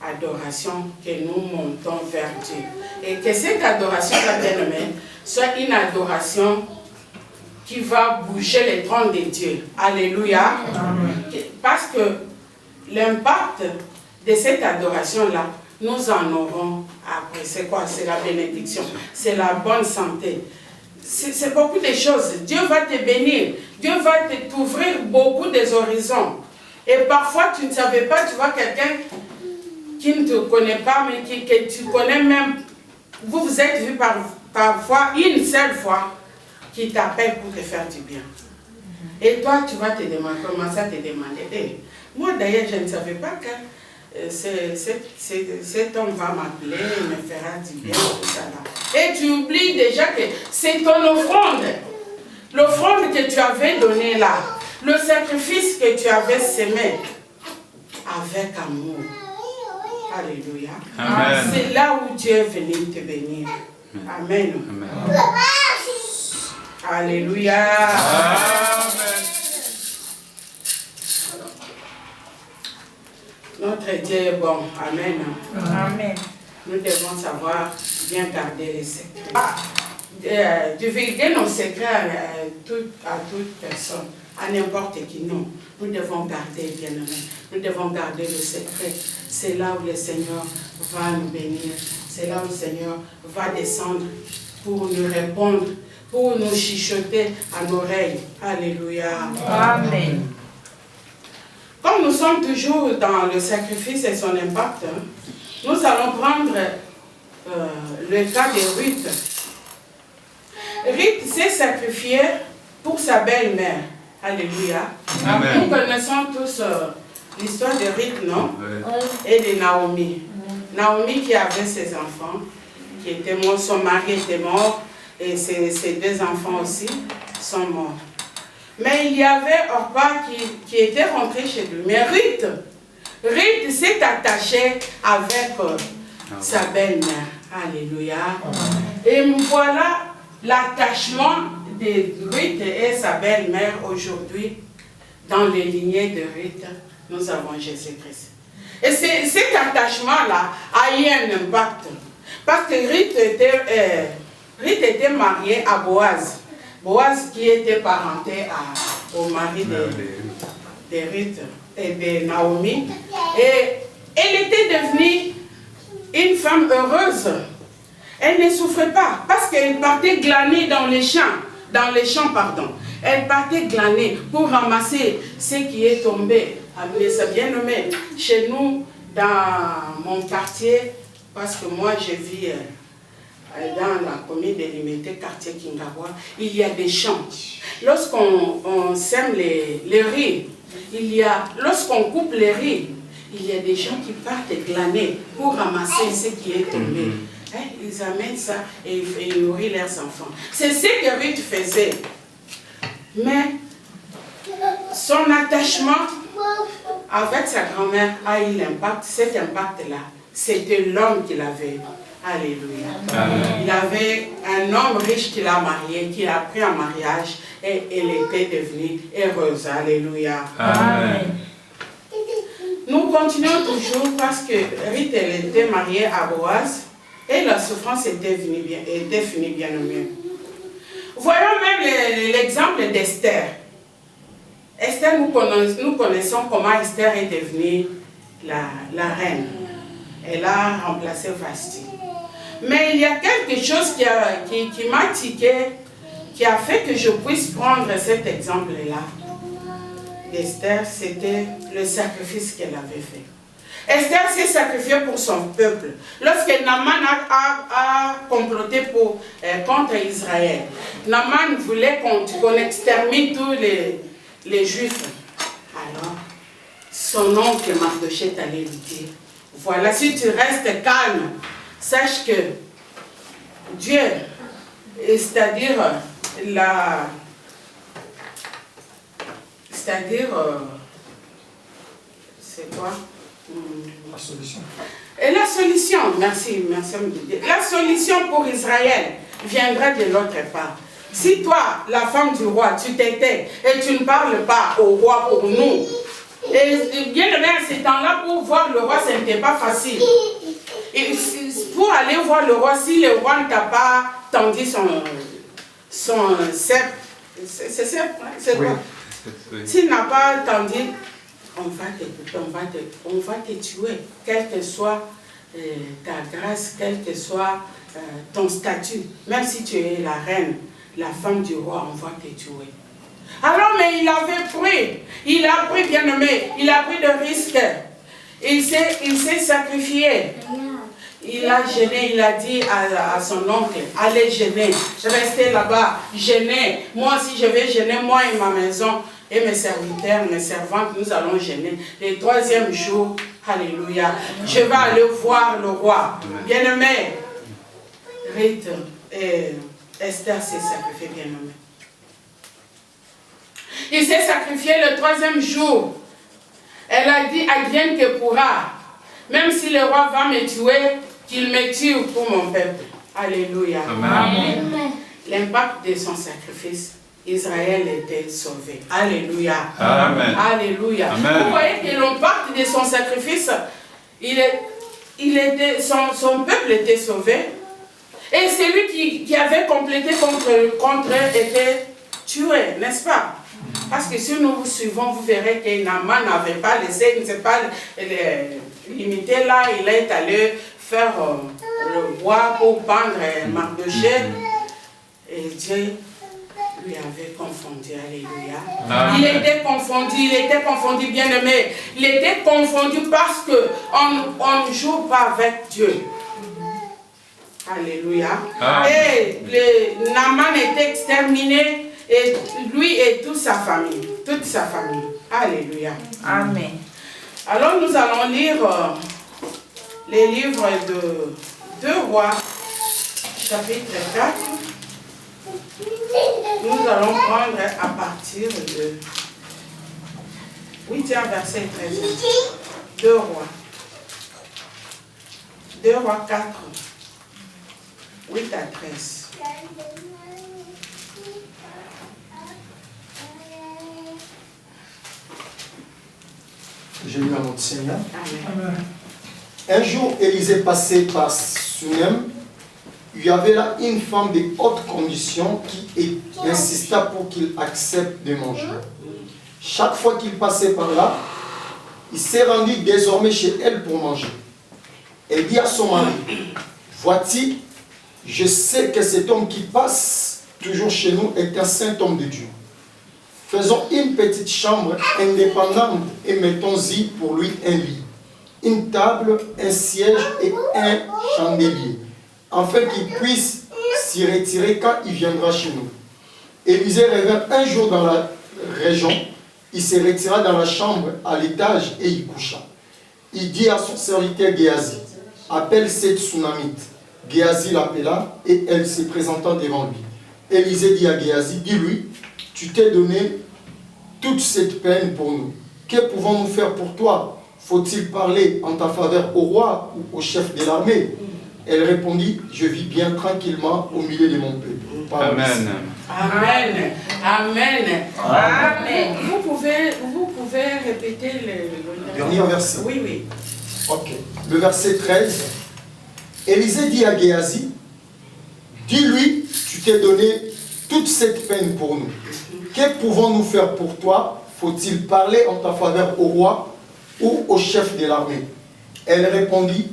adoration que nous montons vers Dieu. Et que cette adoration-là, bien-aimée, soit une adoration qui va bouger les trônes de Dieu. Alléluia. Amen. Parce que l'impact de cette adoration-là, nous en aurons après. C'est quoi? C'est la bénédiction. C'est la bonne santé. C'est beaucoup de choses. Dieu va te bénir. Dieu va t'ouvrir beaucoup des horizons. Et parfois, tu ne savais pas, tu vois quelqu'un qui ne te connaît pas, mais que tu connais même. Vous vous êtes vu parfois, une seule fois, qui t'appelle pour te faire du bien. Et toi, tu vas te demander, commencer à te demander. Hey, moi d'ailleurs, je ne savais pas que cet homme va m'appeler, il me fera du bien, tout ça là. Et tu oublies déjà que c'est ton offrande. L'offrande que tu avais donnée là. Le sacrifice que tu avais semé avec amour. Alléluia. C'est là où Dieu est venu te bénir. Amen. Amen. Alléluia. Amen. Notre Dieu est bon. Amen. Amen. Nous devons savoir bien garder les secrets. Divulguer nos secrets à toute personne, à n'importe qui. Non. Nous devons garder, bien-aimés. Nous devons garder le secret. C'est là où le Seigneur va nous bénir. C'est là où le Seigneur va descendre pour nous répondre, pour nous chuchoter à l'oreille. Alléluia. Amen. Comme nous sommes toujours dans le sacrifice et son impact, nous allons prendre le cas de Ruth. Ruth s'est sacrifiée pour sa belle-mère. Alléluia. Amen. Nous connaissons tous l'histoire de Ruth, non? Oui. Et de Naomi. Naomi qui avait ses enfants, qui étaient morts, son mari était mort, et ses 2 enfants aussi sont morts. Mais il y avait Orpa qui était rentré chez lui. Mais Ruth s'est attachée avec sa belle-mère. Alléluia. Et voilà l'attachement de Ruth et sa belle-mère aujourd'hui dans les lignées de Ruth nous avons Jésus-Christ. Et cet attachement-là a eu un impact. Parce que Ruth était mariée à Boaz. Boaz qui était parenté au mari de Ruth et de Naomi. Et elle était devenue une femme heureuse. Elle ne souffrait pas parce qu'elle partait glaner dans les champs. Elle partait glaner pour ramasser ce qui est tombé. C'est bien nommé. Chez nous, dans mon quartier, parce que moi je vis dans la commune délimitée, quartier Kingawa, il y a des champs. Lorsqu'on sème les riz, lorsqu'on coupe les riz, il y a des gens qui partent glaner pour ramasser ce qui est tombé. Ils amènent ça et ils nourrissent leurs enfants. C'est ce que Ruth faisait. Mais son attachement avec sa grand-mère a eu l'impact. Cet impact-là, c'était l'homme qu'il avait. Alléluia. Amen. Il avait un homme riche qui l'a marié, qui l'a pris en mariage et elle était devenue heureuse. Alléluia. Amen. Nous continuons toujours parce que Ruth, elle était mariée à Boaz et la souffrance était finie bien au mieux. Voyons même l'exemple d'Esther. Esther, nous connaissons comment Esther est devenue la reine. Elle a remplacé Vashti. Mais il y a quelque chose qui m'a tiqué, qui a fait que je puisse prendre cet exemple-là d'Esther, c'était le sacrifice qu'elle avait fait. Esther s'est sacrifiée pour son peuple. Lorsque Naaman a comploté contre Israël, Naaman voulait qu'on extermine tous les Juifs. Alors, son oncle Mardochée allait lui dire, voilà, si tu restes calme, sache que Dieu, c'est-à-dire c'est quoi? La solution. Et la solution, merci. La solution pour Israël viendra de l'autre part. Si toi, la femme du roi, tu t'étais et tu ne parles pas au roi pour nous, et bien aimé, à ce temps-là, pour voir le roi, ce n'était pas facile. Et pour aller voir le roi, si le roi ne t'a pas tendu son sceptre, c'est quoi? S'il n'a pas tendu, on va t'écouter, on va te tuer, quelle que soit ta grâce, quel que soit ton statut. Même si tu es la reine, la femme du roi, on va te tuer. Alors, mais il a pris bien nommé, il a pris de risques. Il s'est sacrifié. Il a gêné, il a dit à son oncle, allez gêner, je restais là-bas, gêner. Moi aussi je vais gêner, moi et ma maison, et mes serviteurs, mes servantes, nous allons gêner. Le troisième jour, alléluia, je vais aller voir le roi. Bien-aimé, Ruth et Esther s'est sacrifiée, bien-aimé. Il s'est sacrifié le troisième jour. Elle a dit, advienne que pourra. Même si le roi va me tuer, qu'il me tue pour mon peuple. Alléluia. Amen. L'impact de son sacrifice, Israël était sauvé. Alléluia. Amen. Alléluia. Amen. Vous voyez que l'impact de son sacrifice, son peuple était sauvé. Et celui qui avait complété contre eux était tué, n'est-ce pas? Parce que si nous vous suivons, vous verrez que Naaman n'avait pas laissé, il ne s'est pas limité là, il est allé faire le bois pour pendre Mardochée. Et Dieu lui avait confondu, alléluia. Il était confondu, bien aimé. Il était confondu parce qu'on ne joue pas avec Dieu. Alléluia. Et Naaman était exterminé. Et lui et toute sa famille. Alléluia. Amen. Alors nous allons lire les livres de 2 Rois, chapitre 4. Nous allons prendre à partir de 8e verset 13. 2 Rois. 2 Rois 4. 8 à 13. J'ai lu un autre Seigneur. Amen. Un jour, Élisée passait par Sunem. Il y avait là une femme de haute condition qui insista pour qu'il accepte de manger. Chaque fois qu'il passait par là, il s'est rendu désormais chez elle pour manger. Elle dit à son mari, voici, je sais que cet homme qui passe toujours chez nous est un saint homme de Dieu. Faisons une petite chambre indépendante et mettons-y pour lui un lit, une table, un siège et un chandelier, afin qu'il puisse s'y retirer quand il viendra chez nous. Élisée revint un jour dans la région, il se retira dans la chambre à l'étage et y coucha. Il dit à son serviteur Géasi, appelle cette Sunamite. Géasi l'appela et elle se présenta devant lui. Élisée dit à Géasi, dis-lui, tu t'es donné toute cette peine pour nous. Que pouvons-nous faire pour toi? Faut-il parler en ta faveur au roi ou au chef de l'armée? Elle répondit, je vis bien tranquillement au milieu de mon peuple. Amen. Amen. Amen. Amen. Vous pouvez répéter le Dernier verset. Oui, oui. Ok. Le verset 13. Élisée dit à Géasi, dis-lui, tu t'es donné toute cette peine pour nous. Que pouvons-nous faire pour toi? Faut-il parler en ta faveur au roi ou au chef de l'armée? Elle répondit,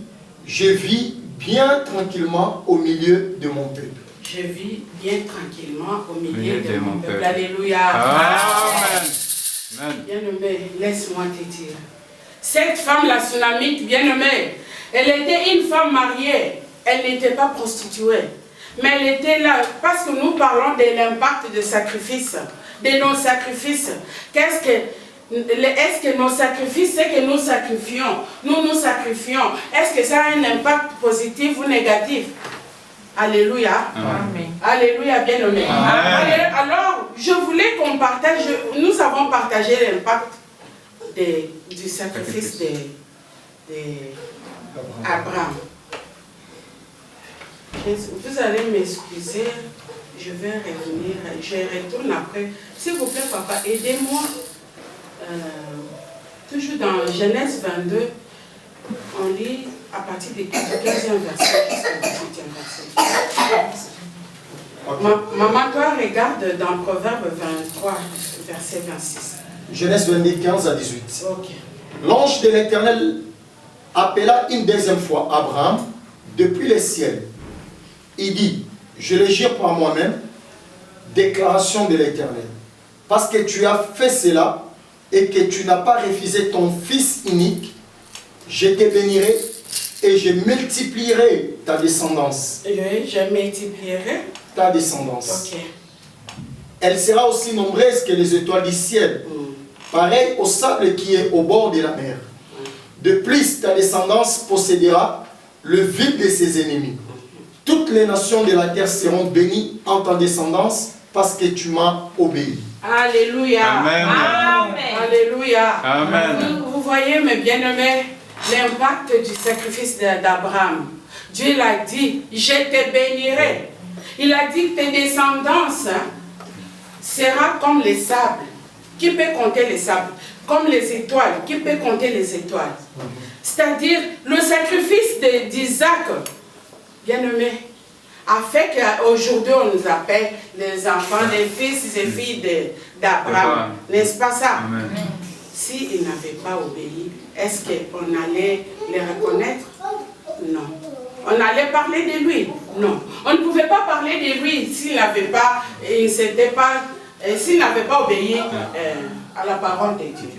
je vis bien tranquillement au milieu de mon peuple. Je vis bien tranquillement au milieu de mon peuple. Alléluia. Amen. Amen. Bien-aimé, laisse-moi te dire. Cette femme, la Sunamite, bien-aimée, elle était une femme mariée. Elle n'était pas prostituée. Mais elle était là, parce que nous parlons de l'impact de sacrifice, de nos sacrifices. Est-ce que nos sacrifices, c'est que nous sacrifions, nous sacrifions, est-ce que ça a un impact positif ou négatif? Alléluia. Amen. Alléluia, bien-aimé. Alors, je voulais qu'on partage, nous avons partagé l'impact du sacrifice d'Abraham. Vous allez m'excuser, je vais revenir, je retourne après. S'il vous plaît, papa, aidez-moi. Toujours dans Genèse 22, on lit à partir du 15e verset jusqu'au 18e verset. Okay. Maman, toi, regarde dans Proverbe 23, verset 26. Genèse 22, 15 à 18. Ok. L'ange de l'Éternel appela une deuxième fois Abraham depuis les ciels. Il dit, je le jure par moi-même, déclaration de l'Éternel, parce que tu as fait cela et que tu n'as pas refusé ton fils unique, je te bénirai et je multiplierai ta descendance. Oui, je multiplierai Ta descendance. Ok. Elle sera aussi nombreuse que les étoiles du ciel, pareil au sable qui est au bord de la mer. De plus, ta descendance possédera le vide de ses ennemis. Toutes les nations de la terre seront bénies en ta descendance parce que tu m'as obéi. Alléluia. Amen. Alléluia. Amen. Vous voyez, mes bien-aimés, l'impact du sacrifice d'Abraham. Dieu l'a dit, je te bénirai. Il a dit que tes descendances sera comme les sables. Qui peut compter les sables? Comme les étoiles. Qui peut compter les étoiles? C'est-à-dire, le sacrifice d'Isaac, bien-aimé, a fait qu'aujourd'hui on nous appelle les enfants, les fils et filles d'Abraham. N'est-ce pas ça? Amen. S'ils n'avaient pas obéi, est-ce qu'on allait les reconnaître? Non. On allait parler de lui? Non. On ne pouvait pas parler de lui s'il n'avait pas, obéi à la parole de Dieu.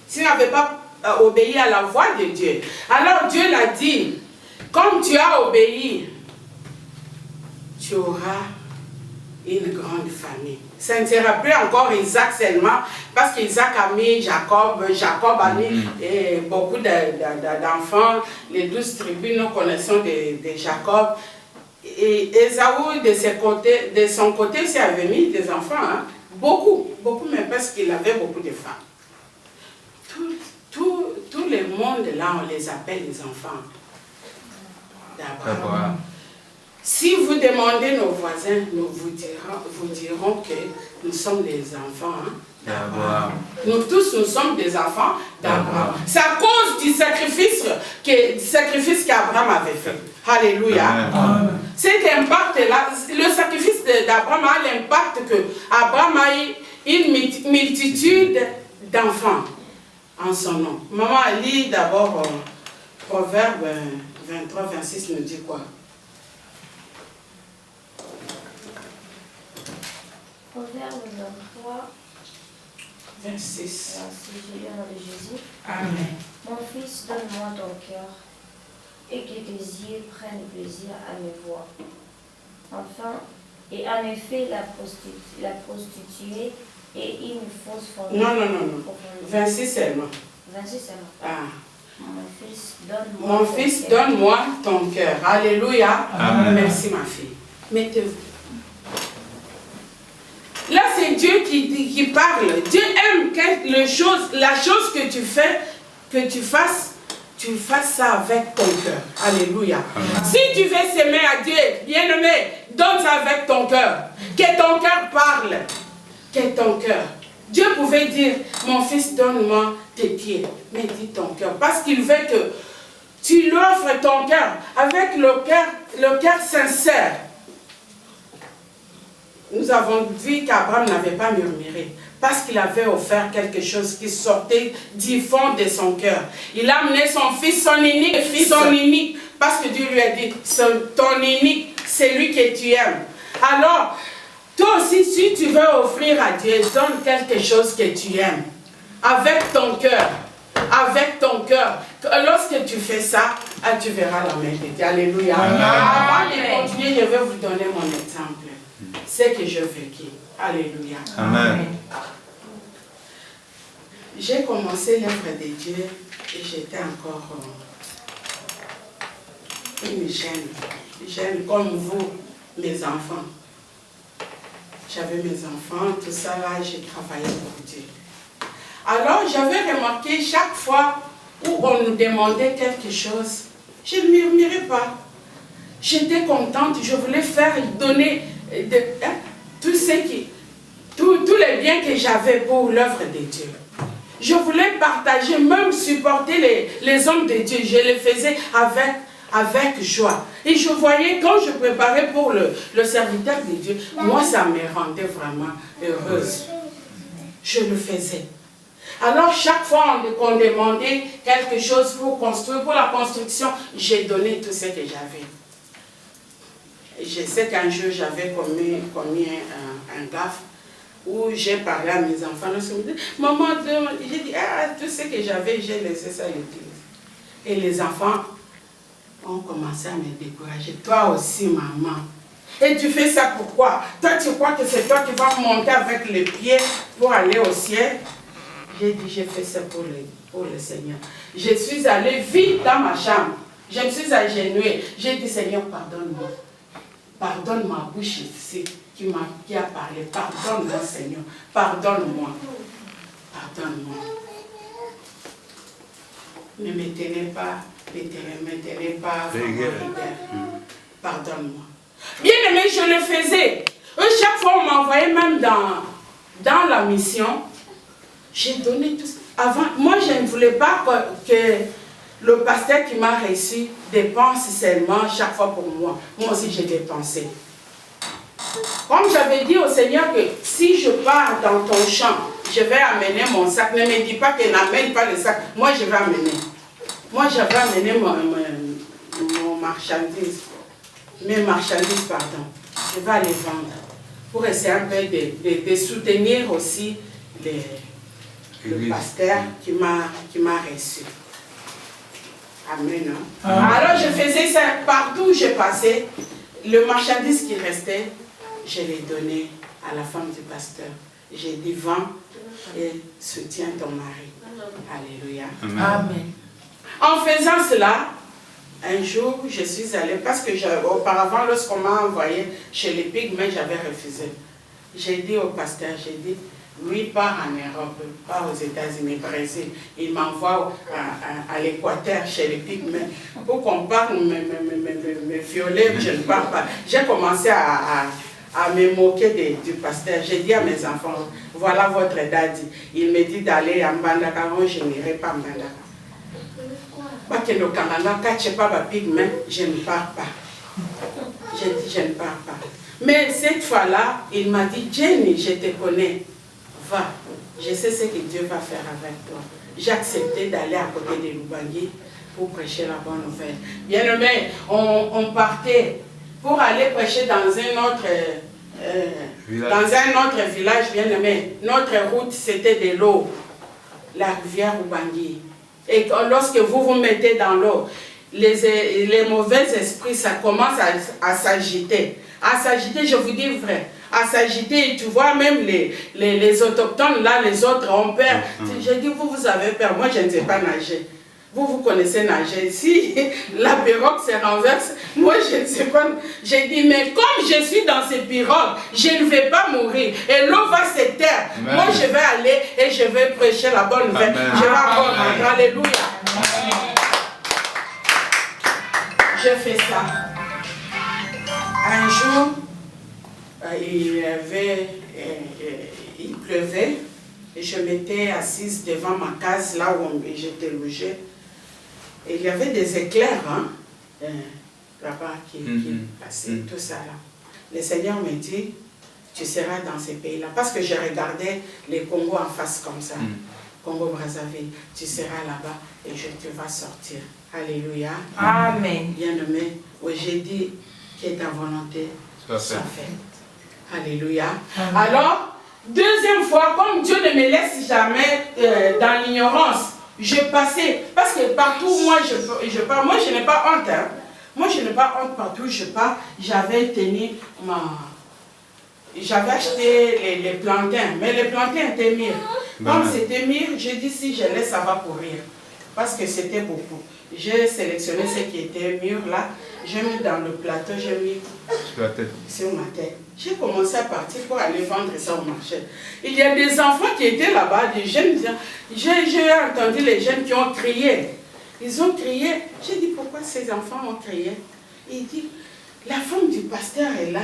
S'il n'avait pas obéi à la voix de Dieu. Alors Dieu l'a dit, comme tu as obéi, tu auras une grande famille. Ça ne sera plus encore Isaac seulement, parce qu'Isaac a mis Jacob, Jacob a mis beaucoup d'enfants, les 12 tribus, nous connaissons de Jacob. Et Ésaü, de son côté, aussi avait mis des enfants, hein? Beaucoup, même parce qu'il avait beaucoup de femmes. Tout le monde là, on les appelle les enfants d'Abraham. Si vous demandez nos voisins, nous vous dirons que nous sommes les enfants d'Abraham. Nous tous, nous sommes des enfants d'Abraham. C'est à cause du sacrifice qu'Abraham avait fait. Alléluia. Amen. Cet impact-là, le sacrifice d'Abraham a l'impact que Abraham a eu une multitude d'enfants en son nom. Maman, lit d'abord Proverbe 23, 26 nous dit quoi? Proverbe 23, 26. je lis au nom de Jésus. Amen. Mon fils, donne-moi ton cœur, et que tes yeux prennent plaisir à me voir. Enfin, et en effet, la prostituée est une fausse fondée. Non. 26 seulement. 26 seulement. Ah. Mon fils, donne-moi Mon fils, donne-moi ton cœur. Alléluia. Amen. Merci, ma fille. Mettez-vous. Là, c'est Dieu qui parle. Dieu aime la chose que tu fais, que tu fasses ça avec ton cœur. Alléluia. Amen. Si tu veux s'aimer à Dieu, bien-aimé, donne ça avec ton cœur. Que ton cœur parle. Que ton cœur. Dieu pouvait dire, mon fils, donne-moi tes pieds. Mais dis ton cœur. Parce qu'il veut que tu lui offres ton cœur avec le cœur sincère. Nous avons vu qu'Abraham n'avait pas murmuré parce qu'il avait offert quelque chose qui sortait du fond de son cœur. Il a amené son fils, son unique, parce que Dieu lui a dit, ton unique, c'est lui que tu aimes. Alors, toi aussi, si tu veux offrir à Dieu, donne quelque chose que tu aimes, avec ton cœur. Avec ton cœur. Lorsque tu fais ça, tu verras la main de Dieu. Alléluia. Avant de continuer, je vais vous donner mon exemple. C'est que je vécu. Alléluia. Amen. J'ai commencé l'œuvre de Dieu et j'étais encore une jeune comme vous, mes enfants. J'avais mes enfants, tout ça là, j'ai travaillé pour Dieu. Alors j'avais remarqué chaque fois où on nous demandait quelque chose, je ne murmurais pas. J'étais contente, je voulais faire, donner tous les biens que j'avais pour l'œuvre de Dieu. Je voulais partager, même supporter les hommes de Dieu. Je le faisais avec joie. Et je voyais, quand je préparais pour le serviteur de Dieu, moi ça me rendait vraiment heureuse. Je le faisais. Alors chaque fois qu'on demandait quelque chose pour construire, pour la construction, j'ai donné tout ce que j'avais. Je sais qu'un jour, j'avais commis un gaffe où j'ai parlé à mes enfants. Ils me disent, maman, j'ai dit, tout ce que j'avais, j'ai laissé ça à l'église. Et les enfants ont commencé à me décourager. Toi aussi, maman. Et tu fais ça pourquoi? Toi, tu crois que c'est toi qui vas monter avec les pieds pour aller au ciel? J'ai dit, j'ai fait ça pour le Seigneur. Je suis allée vite dans ma chambre. Je me suis agenouillée. J'ai dit, Seigneur, pardonne-moi. Pardonne ma bouche ici qui a parlé. Pardonne-moi, Seigneur. Pardonne-moi. Pardonne-moi. Ne me tenez pas, pardonne-moi. Bien aimé, je le faisais. Chaque fois, on m'envoyait même dans la mission. J'ai donné tout ça. Avant, moi, je ne voulais pas que le pasteur qui m'a reçu dépense seulement chaque fois pour moi. Moi aussi, j'ai dépensé. Comme j'avais dit au Seigneur que si je pars dans ton champ, je vais amener mon sac. Ne me dis pas que n'amène pas le sac. Moi, je vais amener. Moi, j'avais amené mon marchandise. Mes marchandises, pardon. Je vais aller vendre. Pour essayer un peu de soutenir aussi le pasteur qui m'a reçu. Amen. Alors je faisais ça partout où je passais. Le marchandise qui restait, je l'ai donné à la femme du pasteur. J'ai dit, vends et soutiens ton mari. Alléluia. Amen. En faisant cela, un jour, je suis allée, parce que auparavant, lorsqu'on m'a envoyé chez les pygmées, j'avais refusé. J'ai dit au pasteur, j'ai dit, lui part en Europe, pas aux États-Unis, Brésil. Il m'envoie à l'Équateur, chez les pygmées, pour qu'on parle, me violer, je ne parle pas. J'ai commencé à à me moquer du pasteur. J'ai dit à mes enfants, voilà votre daddy. Il me dit d'aller à Mbandaka. Moi, je n'irai pas à Mbandaka. Je ne pars pas. J'ai dit, je ne pars pas. Mais cette fois-là, il m'a dit, Jenny, je te connais. Va, je sais ce que Dieu va faire avec toi. J'ai accepté d'aller à côté de Lubangui pour prêcher la bonne nouvelle. Bien aimé, on partait pour aller prêcher dans un autre village, bien aimé. Notre route, c'était de l'eau, la rivière Lubangui. Et lorsque vous vous mettez dans l'eau, les mauvais esprits, ça commence à s'agiter. À s'agiter, je vous dis vrai. À s'agiter, tu vois même les autochtones, là, les autres ont peur. J'ai dit, vous avez peur. Moi, je ne sais pas nager. Vous connaissez nager. Si la pirogue se renverse, moi, je ne sais pas. J'ai dit, mais comme je suis dans ces pirogues, je ne vais pas mourir. Et l'eau va se taire. Amen. Moi, je vais aller et je vais prêcher la bonne nouvelle. Je vais encore rentrer. Alléluia. Je fais ça. Un jour, il pleuvait et je m'étais assise devant ma case, là où j'étais logée. Et il y avait des éclairs là-bas qui passaient, tout ça là. Le Seigneur me dit, tu seras dans ces pays-là. Parce que je regardais les Congos en face comme ça. Congo-Brazzaville, tu seras là-bas et tu vas sortir. Alléluia. Amen. Bien-aimé, oui, j'ai dit que ta volonté soit faite. Alléluia. Amen. Alors, deuxième fois, comme Dieu ne me laisse jamais dans l'ignorance, je passais, parce que partout où moi je pars, moi je n'ai pas honte. Hein. Moi je n'ai pas honte partout où je pars. J'avais acheté les plantains, mais les plantains étaient mûrs. Comme c'était mûr, j'ai dit si je laisse, ça va pourrir. Parce que c'était beaucoup. J'ai sélectionné ce qui était mûr là, j'ai mis dans le plateau, j'ai mis sur ma tête. J'ai commencé à partir pour aller vendre ça au marché. Il y a des enfants qui étaient là-bas, des jeunes, j'ai entendu les jeunes qui ont crié. Ils ont crié. J'ai dit pourquoi ces enfants ont crié. Il dit, la femme du pasteur est là.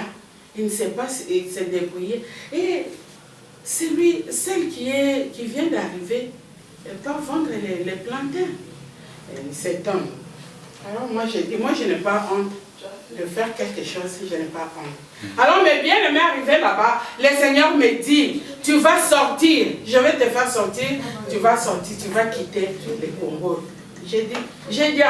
Il ne sait pas se débrouiller. Et celle qui vient d'arriver, elle peut vendre les plantains. Cet homme. Alors moi j'ai dit, moi je n'ai pas honte de faire quelque chose si je n'ai pas honte. Alors mes bien-aimés arrivés là-bas, le Seigneur me dit, tu vas sortir, je vais te faire sortir, tu vas sortir, tu vas quitter le Congo. J'ai dit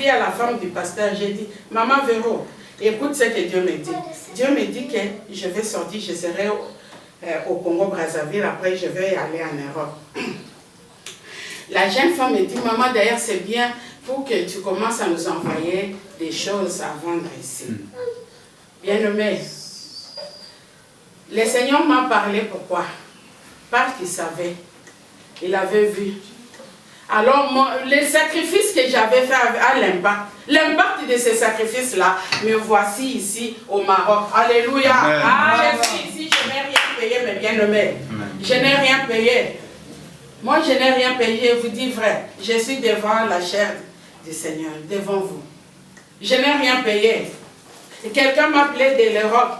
à la femme du pasteur, j'ai dit, Maman Véro, écoute ce que Dieu me dit. Dieu me dit que je vais sortir, je serai au Congo-Brazzaville, après je vais aller en Europe. La jeune femme me dit, maman, d'ailleurs, c'est bien pour que tu commences à nous envoyer des choses à vendre ici. Bien-aimé, le Seigneur m'a parlé pourquoi? Parce qu'il savait, il avait vu. Alors, les sacrifices que j'avais fait à l'impact de ces sacrifices-là, me voici ici au Maroc. Alléluia. Je suis ici, je n'ai rien payé, mes bien-aimés. Je n'ai rien payé. Moi, je n'ai rien payé, vous dis vrai. Je suis devant la chair du Seigneur, devant vous. Je n'ai rien payé. Et quelqu'un m'a appelé de l'Europe.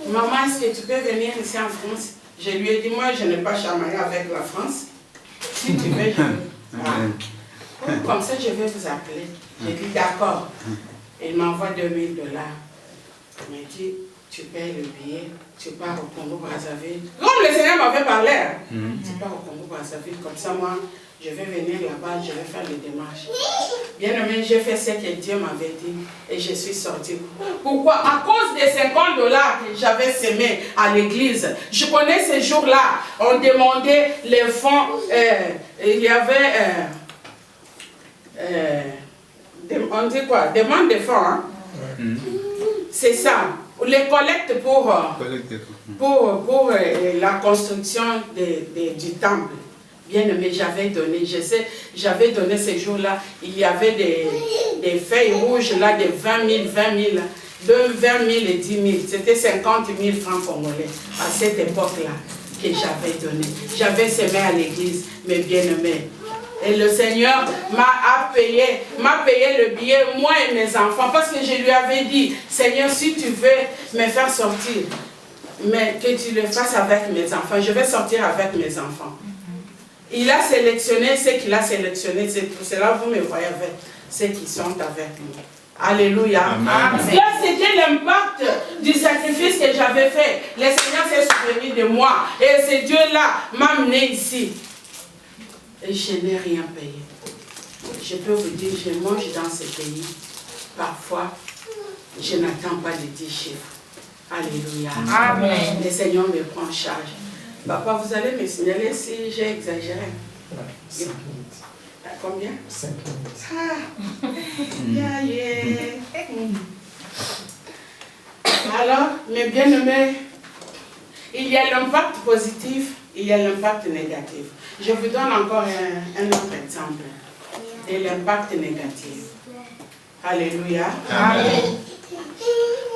Maman, est-ce que tu peux venir ici en France? Je lui ai dit, moi, je n'ai pas chamaillé avec la France. Si tu veux, je veux. Comme ça, je vais vous appeler. J'ai dit, d'accord. Il m'envoie 2 000 $. Il m'a dit, tu payes le billet, tu pars au Congo-Brazzaville. Comme le Seigneur m'avait parlé, tu pars au Congo-Brazzaville, comme ça moi, je vais venir là-bas, je vais faire les démarches. Bien aimé, j'ai fait ce que Dieu m'avait dit et je suis sortie. Pourquoi? À cause des 50 $ que j'avais semés à l'église. Je connais ces jours-là, on demandait les fonds, il y avait, on dit quoi? Demande des fonds, hein? C'est ça. Les collectes pour la construction du temple. Bien aimé, j'avais donné, j'avais donné ces jours-là, il y avait des feuilles rouges là, de 20 000, de 20 000 et 10 000. C'était 50 000 francs congolais à cette époque-là que j'avais donné. J'avais semé à l'église, mes bien-aimés. Et le Seigneur m'a payé le billet, moi et mes enfants, parce que je lui avais dit, Seigneur, si tu veux me faire sortir, mais que tu le fasses avec mes enfants, je vais sortir avec mes enfants. Il a sélectionné ce qu'il a sélectionné, c'est pour cela que vous me voyez avec ceux qui sont avec nous. Alléluia. Amen. Là, c'était l'impact du sacrifice que j'avais fait. Le Seigneur s'est souvenu de moi. Et ce Dieu-là m'a amené ici. Et je n'ai rien payé. Je peux vous dire, je mange dans ce pays. Parfois, je n'attends pas de 10 chiffres. Alléluia. Amen. Le Seigneur me prend en charge. Papa, vous allez me signaler si j'ai exagéré. 5 minutes. Combien? 5 minutes. Ah. Alors, mes bien-aimés, il y a l'impact positif, il y a l'impact négatif. Je vous donne encore un autre exemple de l'impact négatif. Alléluia. Amen.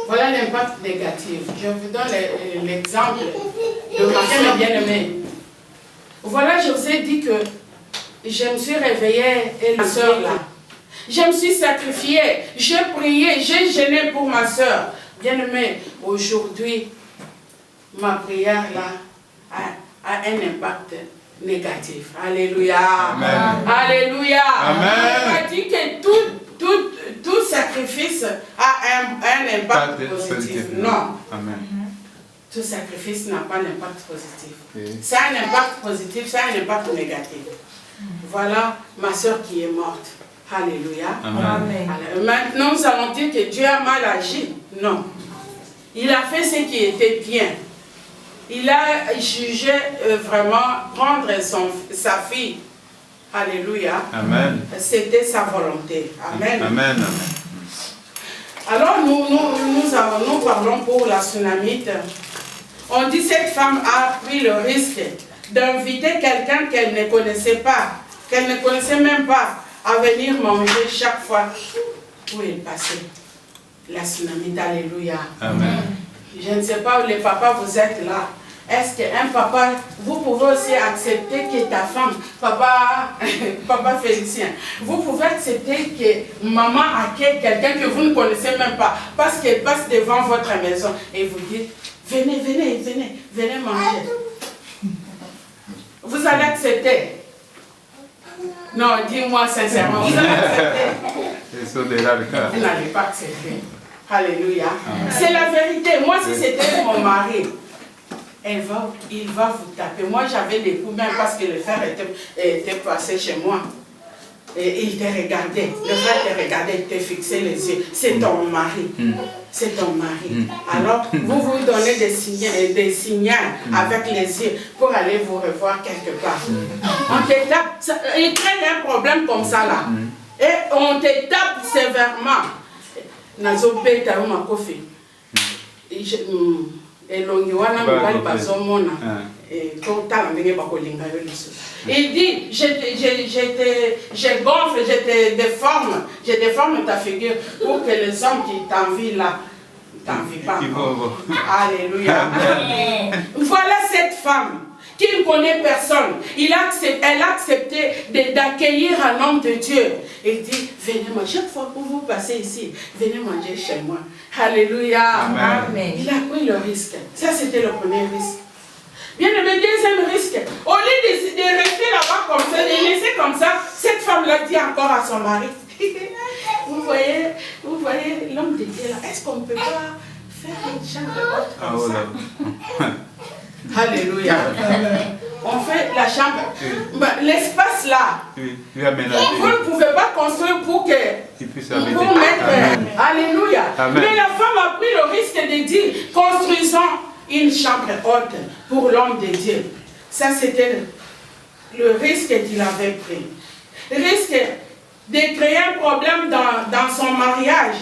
Voilà l'impact négatif. Je vous donne l'exemple de ma bien-aimée. Voilà, je vous ai dit que je me suis réveillée et la soeur là. Je me suis sacrifiée, j'ai prié, j'ai jeûné pour ma soeur. Bien-aimée, aujourd'hui, ma prière là a un impact négatif. Alléluia. Amen. Alléluia. Amen. On a dit que tout sacrifice a un impact positif. Non. Amen. Tout sacrifice n'a pas d'impact positif. Okay. C'est un impact positif, c'est un impact négatif. Voilà ma soeur qui est morte. Alléluia. Amen. Alors, maintenant, nous allons dire que Dieu a mal agi. Non. Il a fait ce qui était bien. Il a jugé vraiment prendre sa fille. Alléluia. Amen. C'était sa volonté. Amen. Amen. Alors, nous parlons pour la Sunamite. On dit que cette femme a pris le risque d'inviter quelqu'un qu'elle ne connaissait pas, qu'elle ne connaissait même pas, à venir manger chaque fois où elle passait. La Sunamite, alléluia. Amen. Je ne sais pas où les papas vous êtes là. Est-ce qu'un papa, vous pouvez aussi accepter que ta femme, papa Félicien, vous pouvez accepter que maman accueille quelqu'un que vous ne connaissez même pas, parce qu'elle passe devant votre maison et vous dites, venez manger. Vous allez accepter? Non, dis-moi sincèrement, vous allez accepter? Vous n'allez pas accepter. Alléluia. C'est la vérité. Moi, si c'était mon mari, il va vous taper. Moi, j'avais des coups, même parce que le frère était passé chez moi. Et il te regardait. Le frère te regardait, il te fixait les yeux. C'est ton mari. C'est ton mari. Alors, vous vous donnez des signaux avec les yeux pour aller vous revoir quelque part. On te tape. Il crée un problème comme ça là. Et on te tape sévèrement. Nazobeta uma kofi. Il dit, je gonfle, je déforme ta figure pour que les hommes qui t'envient là, t'envient pas. Alléluia. Voilà cette femme qui ne connaît personne. Elle a accepté d'accueillir un homme de Dieu. Il dit, venez manger. Chaque fois que vous passez ici, venez manger chez moi. Alléluia. Amen. Il a pris le risque. Ça, c'était le premier risque. Bien, le deuxième risque, au lieu de rester là-bas comme ça, de laisser comme ça, cette femme-là dit encore à son mari, vous voyez l'homme de Dieu là, est-ce qu'on ne peut pas faire une chambre comme ça? Alléluia. On fait la chambre. L'espace là, vous ne pouvez pas construire pour mettre. Alléluia. Mais la femme a pris le risque de dire, construisons une chambre haute pour l'homme de Dieu. Ça, c'était le risque qu'il avait pris. Le risque de créer un problème dans son mariage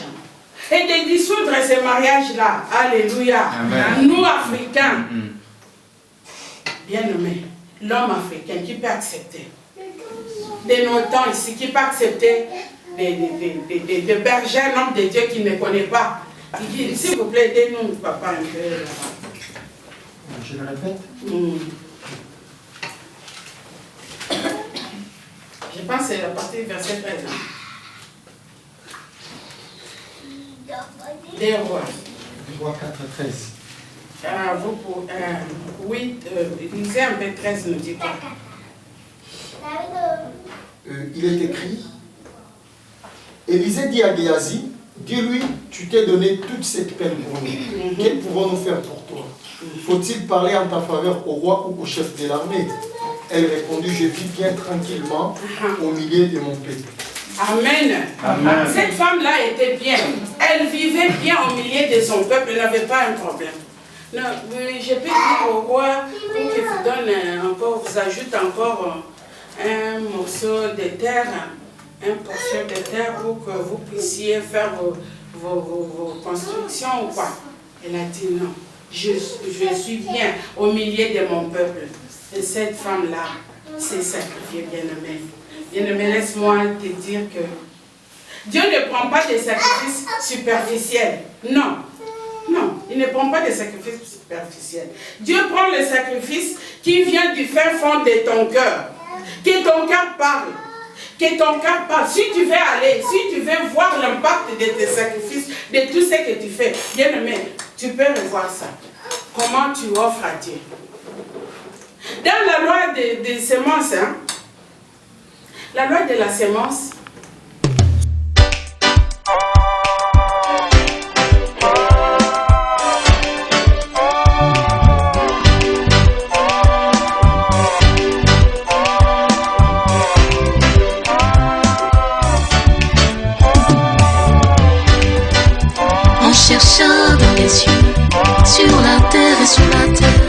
et de dissoudre ce mariage-là. Alléluia. Amen. Nous, Africains, bien-aimés, l'homme africain qui peut accepter de nos temps ici, qui peut accepter de berger un homme de Dieu qui ne connaît pas. Il dit, s'il vous plaît, aidez-nous, papa, un peu là-bas. Je le répète. Je pense que c'est à partir du verset 13. Des rois. Rois 4, 13. Oui, lisez un peu 13, ne dit pas. Il est écrit, Élisée dit à Géasi, dis-lui, tu t'es donné toute cette peine pour nous. Que pouvons-nous faire pour toi? Faut-il parler en ta faveur au roi ou au chef de l'armée? Elle répondit, je vis bien tranquillement au milieu de mon peuple. Amen. Amen. Cette femme-là était bien. Elle vivait bien au milieu de son peuple. Elle n'avait pas un problème. Non, je peux dire au roi pour qu'il vous donne encore, vous ajoute encore un morceau de terre, un portion de terre pour que vous puissiez faire vos constructions ou quoi. Elle a dit non. Je suis bien au milieu de mon peuple. Et cette femme-là s'est sacrifiée, bien-aimée. Bien-aimé, laisse-moi te dire que Dieu ne prend pas des sacrifices superficiels. Non. Non, il ne prend pas des sacrifices superficiels. Dieu prend le sacrifice qui vient du fin fond de ton cœur. Que ton cœur parle. Que ton cœur parle. Si tu veux aller, si tu veux voir l'impact de tes sacrifices, de tout ce que tu fais, bien-aimé, tu peux revoir ça. Comment tu offres à Dieu. Dans la loi des semences, hein, la loi de la semence, en cherchant dans les cieux, sur la terre et sur la terre,